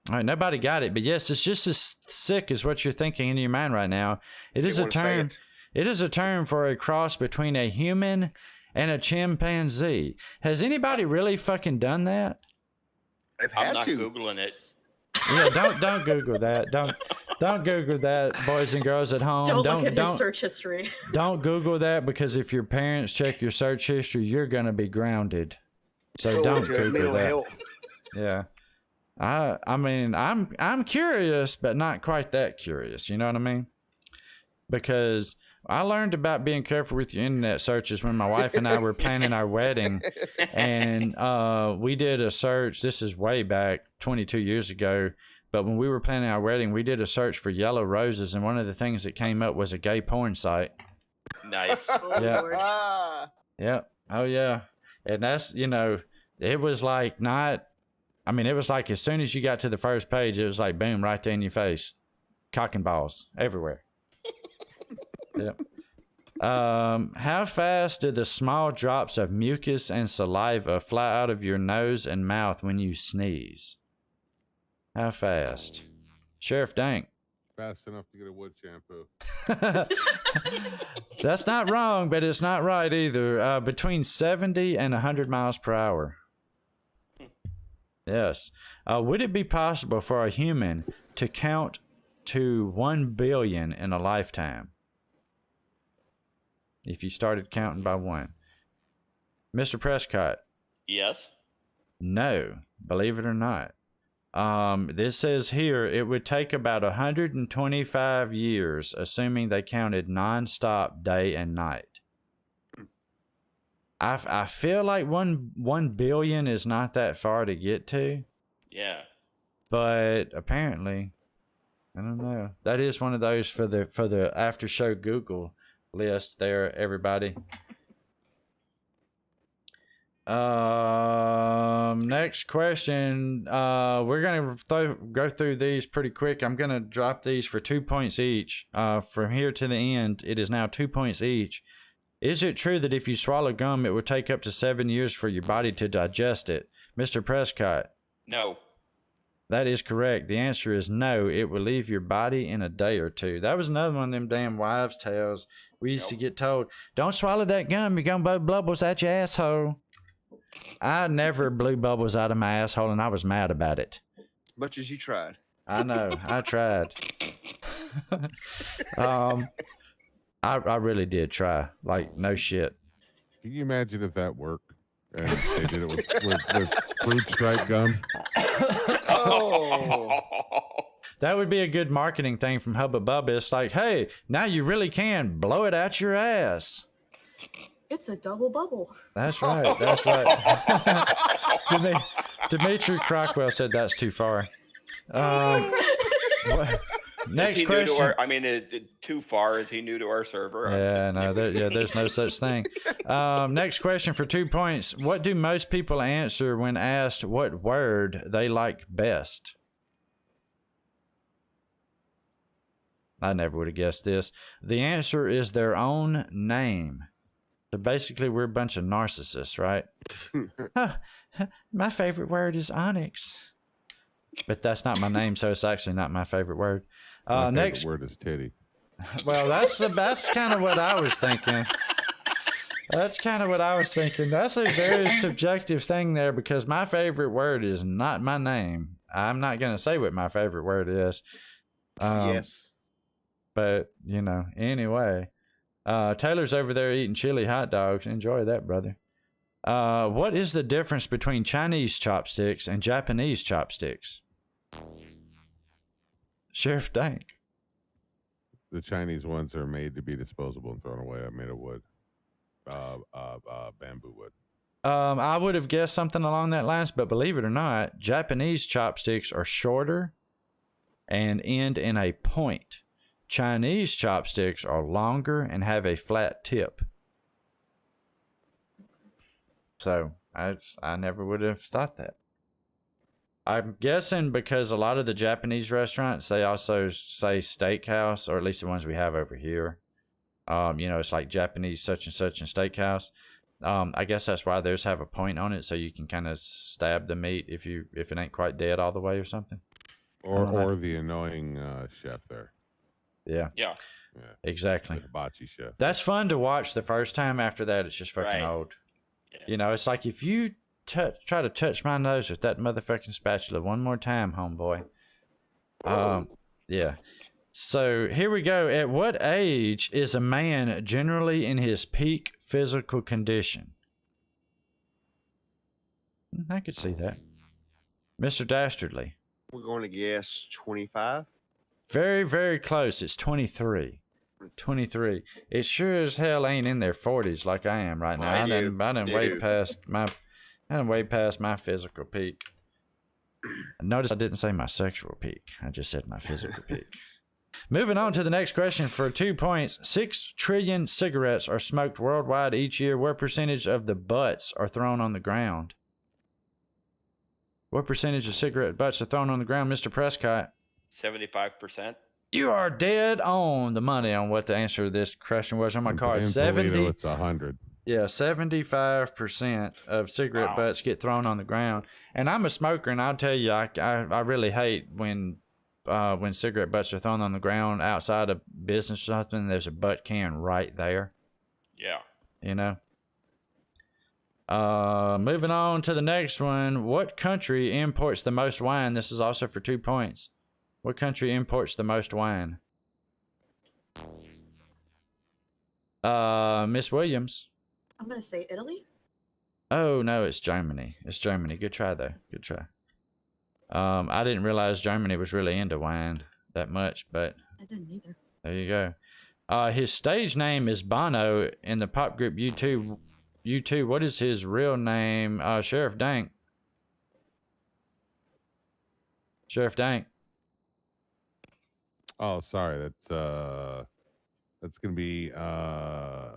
All right, nobody got it, but yes, it's just as sick as what you're thinking in your mind right now. It is a term. It is a term for a cross between a human and a chimpanzee. Has anybody really fucking done that? They've I'm had not to. Googling it. Yeah, don't Google that. Don't Google that, boys and girls at home. Don't look at his search history. Don't Google that because if your parents check your search history, you're gonna be grounded. So don't to Google mental that. health. Yeah. I mean, I'm curious, but not quite that curious. You know what I mean? Because I learned about being careful with your internet searches when my wife and I were planning our wedding, and we did a search. This is way back 22 years ago, but when we were planning our wedding, we did a search for yellow roses, and one of the things that came up was a gay porn site. Nice. Oh, Yeah. Lord. Yeah. Oh yeah. And that's, it was like not. I mean, it was like as soon as you got to the first page, it was like boom, right there in your face, cock and balls everywhere. Yep. How fast do the small drops of mucus and saliva fly out of your nose and mouth when you sneeze? How fast? Sheriff Dank. Fast enough to get a wood shampoo. That's not wrong, but it's not right either. Between 70 and 100 miles per hour. Yes. Would it be possible for a human to count to 1 billion in a lifetime? If you started counting by one. Mr. Prescott. Yes. No, believe it or not. This says here it would take about 125 years, assuming they counted nonstop day and night. I feel like 1 billion is not that far to get to, Yeah. but apparently, I don't know. That is one of those for the after show Google list there, everybody. Next question. We're gonna go through these pretty quick. I'm gonna drop these for 2 points each. From here to the end, it is now 2 points each. Is it true that if you swallow gum, it would take up to 7 years for your body to digest it? Mr. Prescott. No. That is correct. The answer is no. It will leave your body in a day or two. That was another one of them damn wives' tales. We used to get told, don't swallow that gum. You're going to blow bubbles out your asshole. I never blew bubbles out of my asshole, and I was mad about it. Much as you tried. I know. I tried. I really did try. Like, no shit. Can you imagine if that worked? And they did it with fruit stripe gum? Oh. That would be a good marketing thing from Hubba Bubba. It's like, hey, now you really can blow it out your ass. It's a double bubble. That's right. That's right. Dimitri Crockwell said that's too far. Next question. Too far. Is he new to our server? Yeah, no, there's no such thing. Next question for 2 points. What do most people answer when asked what word they like best? I never would have guessed this. The answer is their own name. So basically, we're a bunch of narcissists, right? My favorite word is onyx. But that's not my name, so it's actually not my favorite word. My next favorite word is titty. Well, that's kind of what I was thinking. That's a very subjective thing there, because my favorite word is not my name. I'm not going to say what my favorite word is. Yes. But, anyway. Taylor's over there eating chili hot dogs. Enjoy that, brother. What is the difference between Chinese chopsticks and Japanese chopsticks? Sheriff Dank. The Chinese ones are made to be disposable and thrown away. I'm made of wood. Bamboo wood. I would have guessed something along that lines, but believe it or not, Japanese chopsticks are shorter and end in a point. Chinese chopsticks are longer and have a flat tip. So I never would have thought that. I'm guessing because a lot of the Japanese restaurants, they also say steakhouse, or at least the ones we have over here. It's like Japanese such and such and steakhouse. I guess that's why theirs have a point on it, so you can kind of stab the meat if it ain't quite dead all the way or something. Or the annoying chef there. Yeah. Yeah. Exactly. The hibachi chef. That's fun to watch the first time. After that, it's just fucking Right. old. Yeah. It's like if you try to touch my nose with that motherfucking spatula one more time, homeboy. Yeah. So here we go. At what age is a man generally in his peak physical condition? I could see that. Mr. Dastardly. We're going to guess 25. Very, very close. It's 23. 23. It sure as hell ain't in their 40s like I am right now. I done way past my physical peak. Notice I didn't say my sexual peak. I just said my physical peak. Moving on to the next question for 2 points. 6 trillion cigarettes are smoked worldwide each year. What percentage of the butts are thrown on the ground? What percentage of cigarette butts are thrown on the ground, Mr. Prescott? 75%. You are dead on the money on what the answer to this question was on my card. In 70. Toledo, it's 100. Yeah, 75% of cigarette butts get thrown on the ground. And I'm a smoker, and I'll tell you, I really hate when cigarette butts are thrown on the ground outside of business or something. There's a butt can right there. Yeah. Moving on to the next one. What country imports the most wine? This is also for 2 points. What country imports the most wine? Miss Williams. I'm going to say Italy. Oh, no, it's Germany. It's Germany. Good try, though. Good try. I didn't realize Germany was really into wine that much, but I didn't either. there you go. His stage name is Bono in the pop group U2. U2. What is his real name? Sheriff Dank. Sheriff Dank. Oh, sorry. That's gonna be. I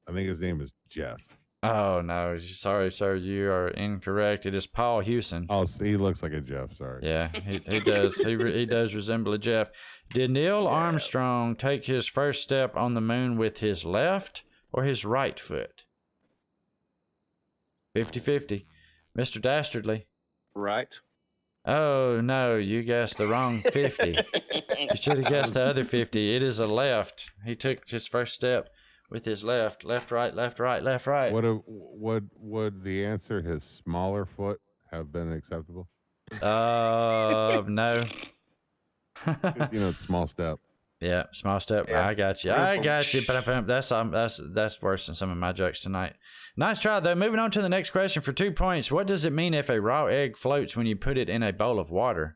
think his name is Jeff. Oh no, sorry, sir. You are incorrect. It is Paul Hewson. Oh, so he looks like a Jeff. Sorry. Yeah, he does. He does resemble a Jeff. Did Neil Armstrong take his first step on the moon with his left or his right foot? 50-50. Mr. Dastardly. Right. Oh no, you guessed the wrong 50. You should have guessed the other 50. It is a left. He took his first step with his left. Left, right, left, right, left, right. Would the answer his smaller foot have been acceptable? No. Small step. Yeah, small step. Yeah. I got you. I got you. That's worse than some of my jokes tonight. Nice try though. Moving on to the next question for 2 points. What does it mean if a raw egg floats when you put it in a bowl of water?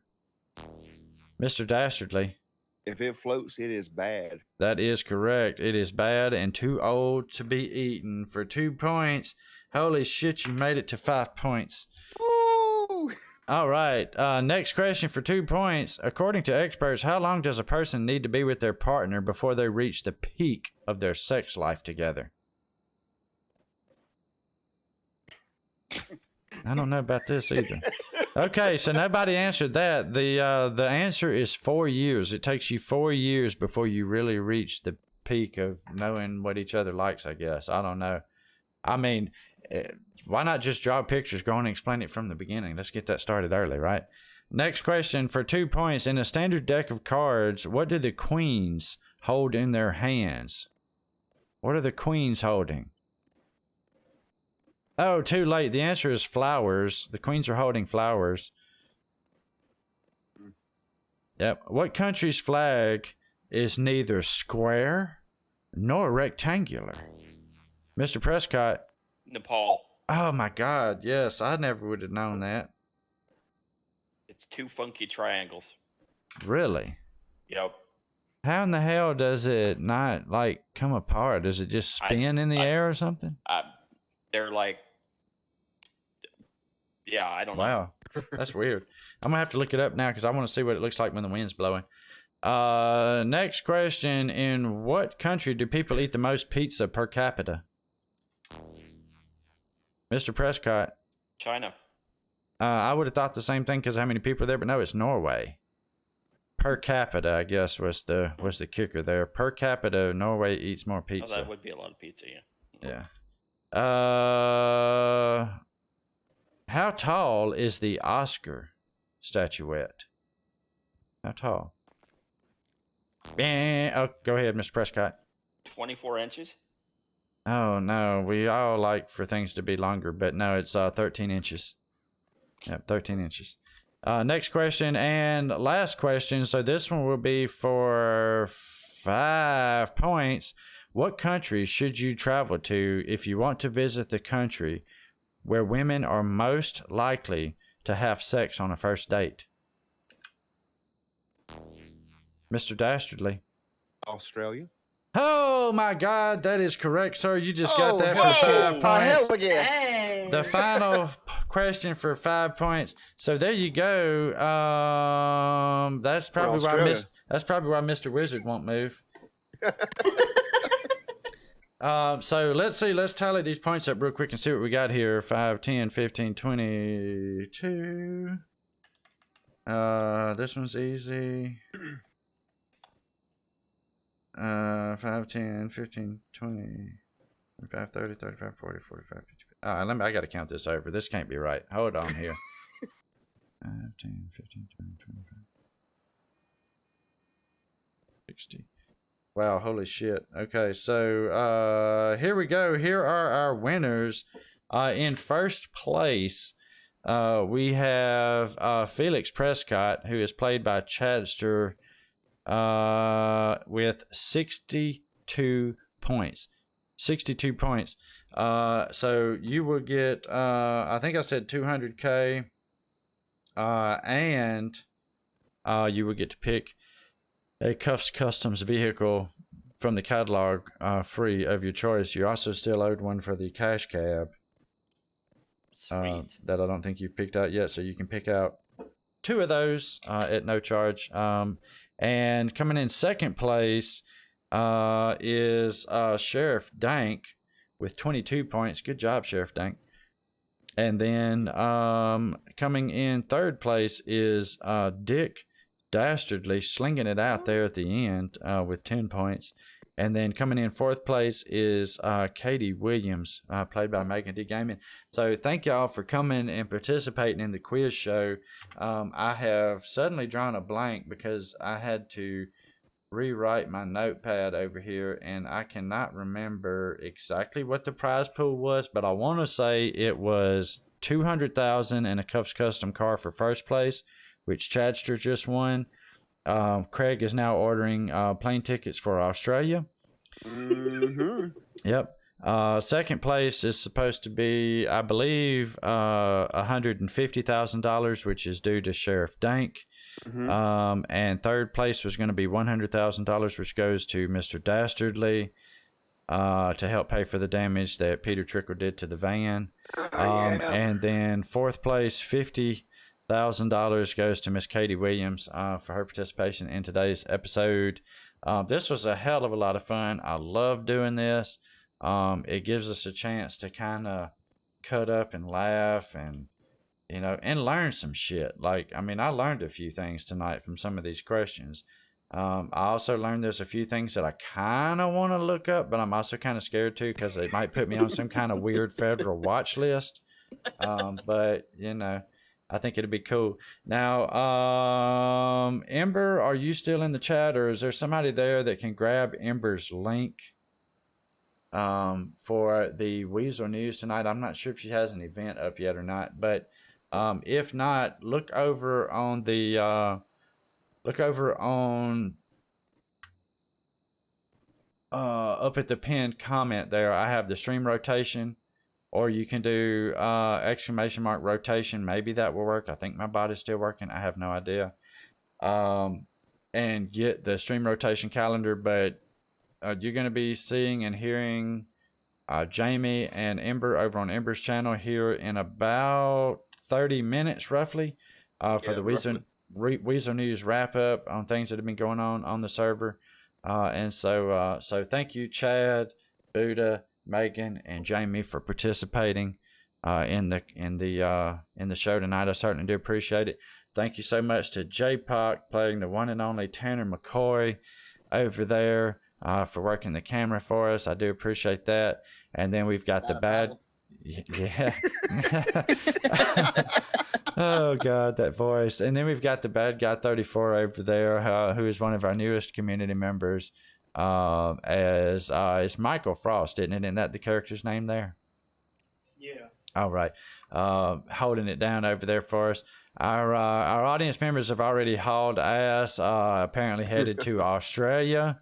Mr. Dastardly. If it floats, it is bad. That is correct. It is bad and too old to be eaten for 2 points. Holy shit, you made it to 5 points. Woo! All right. Next question for 2 points. According to experts, how long does a person need to be with their partner before they reach the peak of their sex life together? I don't know about this either. Okay, so nobody answered that. The answer is 4 years. It takes you 4 years before you really reach the peak of knowing what each other likes, I guess. I don't know. I mean, why not just draw pictures, go on and explain it from the beginning? Let's get that started early, right? Next question for 2 points. In a standard deck of cards, what do the queens hold in their hands? What are the queens holding? Oh, too late. The answer is flowers. The queens are holding flowers. Yep. What country's flag is neither square nor rectangular? Mr. Prescott. Nepal. Oh my God, yes, I never would have known that. It's 2 funky triangles. Really? Yep. How in the hell does it not like come apart? Does it just spin in the air or something? They're like, yeah, I don't know. Wow, that's weird. I'm gonna have to look it up now because I want to see what it looks like when the wind's blowing. Next question: in what country do people eat the most pizza per capita? Mr. Prescott. China. I would have thought the same thing because how many people are there, but no, it's Norway. Per capita, I guess was the kicker there. Per capita, Norway eats more pizza. Oh, that would be a lot of pizza, yeah. Yeah. How tall is the Oscar statuette? How tall? Oh, go ahead, Mr. Prescott. 24 inches. Oh no, we all like for things to be longer, but no, it's 13 inches. Yep, 13 inches. Next question and last question. So this one will be for 5 points. What country should you travel to if you want to visit the country where women are most likely to have sex on a first date? Mr. Dastardly. Australia. Oh my God, that is correct, sir. You just got that for 5 points. Hell yes. Hey. The final question for 5 points. So there you go. That's probably why Mr. Wizard won't move. So let's see. Let's tally these points up real quick and see what we got here. 5, 10, 15, 22. This one's easy. 5, 10, 15, 20, 25, 30, 35, 40, 45, 50. I got to count this over. This can't be right. Hold on here. 5, 10, 15, 20, 25, 60. Wow, holy shit. Okay, so here we go. Here are our winners. In first place, we have Felix Prescott, who is played by Chadster, with 62 points. 62 points. So you will get, I think I said 200K, and you will get to pick a KUFFS Customs vehicle from the catalog, free of your choice. You also still owed one for the cash cab. Sweet. That I don't think you've picked out yet, so you can pick out 2 of those at no charge. And coming in second place is Sheriff Dank with 22 points. Good job, Sheriff Dank. And then coming in third place is Dick Dastardly, slinging it out there at the end with 10 points. And then coming in fourth place is Katie Williams, played by Megan D. Gaming. So thank y'all for coming and participating in the quiz show. I have suddenly drawn a blank because I had to rewrite my notepad over here, and I cannot remember exactly what the prize pool was, but I want to say it was $200,000 and a KUFFS custom car for first place, which Chadster just won. Craig is now ordering plane tickets for Australia. Yep. Second place is supposed to be, I believe, $150,000, which is due to Sheriff Dank. And third place was going to be $100,000, which goes to Mr. Dastardly to help pay for the damage that Peter Trickle did to the van. And then fourth place, $50,000 goes to Miss Katie Williams for her participation in today's episode. This was a hell of a lot of fun. I love doing this. It gives us a chance to kind of cut up and laugh and, you know, and learn some shit. Like, I mean, I learned a few things tonight from some of these questions. I also learned there's a few things that I kind of want to look up, but I'm also kind of scared too because they might put me on some kind of weird federal watch list. But, you know, I think it'd be cool. Now, Ember, are you still in the chat, or is there somebody there that can grab Ember's link for the Weasel News tonight? I'm not sure if she has an event up yet or not, but if not, look over on the up at the pinned comment there. I have the stream rotation, or you can do exclamation mark rotation. Maybe that will work. I think my body's still working. I have no idea. And get the stream rotation calendar, but you're going to be seeing and hearing Jamie and Ember over on Ember's channel here in about 30 minutes, roughly, for the Weasel News wrap up on things that have been going on the server. And so thank you, Chad, Buddha, Megan, and Jamie for participating in the show tonight. I certainly do appreciate it. Thank you so much to J-Poc, playing the one and only Tanner McCoy over there, for working the camera for us. I do appreciate that. And then we've got the bad. Yeah. Oh God, that voice. And then we've got the bad guy 34 over there, who is one of our newest community members. It's Michael Frost, isn't it? Isn't that the character's name there? Yeah. All right. Holding it down over there for us. Our audience members have already hauled ass, apparently headed to Australia.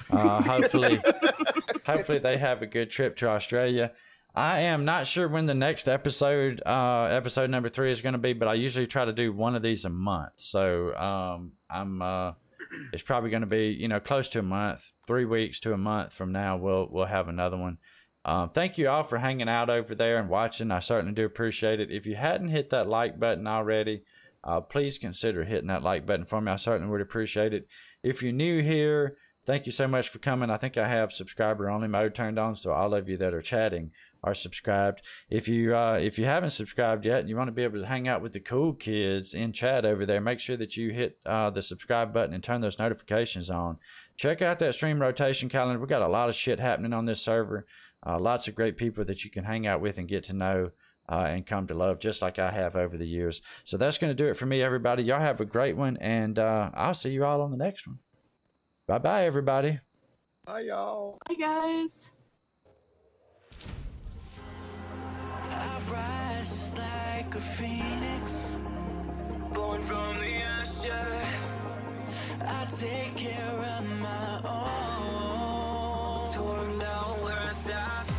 Hopefully they have a good trip to Australia. I am not sure when the next episode number 3 is going to be, but I usually try to do one of these a month. So it's probably going to be, you know, close to a month, 3 weeks to a month from now. We'll have another one. Thank you all for hanging out over there and watching. I certainly do appreciate it. If you hadn't hit that like button already, please consider hitting that like button for me. I certainly would appreciate it. If you're new here, thank you so much for coming. I think I have subscriber only mode turned on, so all of you that are chatting are subscribed. If you haven't subscribed yet and you want to be able to hang out with the cool kids in chat over there, make sure that you hit the subscribe button and turn those notifications on. Check out that stream rotation calendar. We got a lot of shit happening on this server. Lots of great people that you can hang out with and get to know and come to love, just like I have over the years. So that's going to do it for me, everybody. Y'all have a great one, and I'll see you all on the next one. Bye-bye, everybody. Bye, y'all. Hi, guys. I rise just like a phoenix, born from the ashes. I take care of my own, torn down where I stand.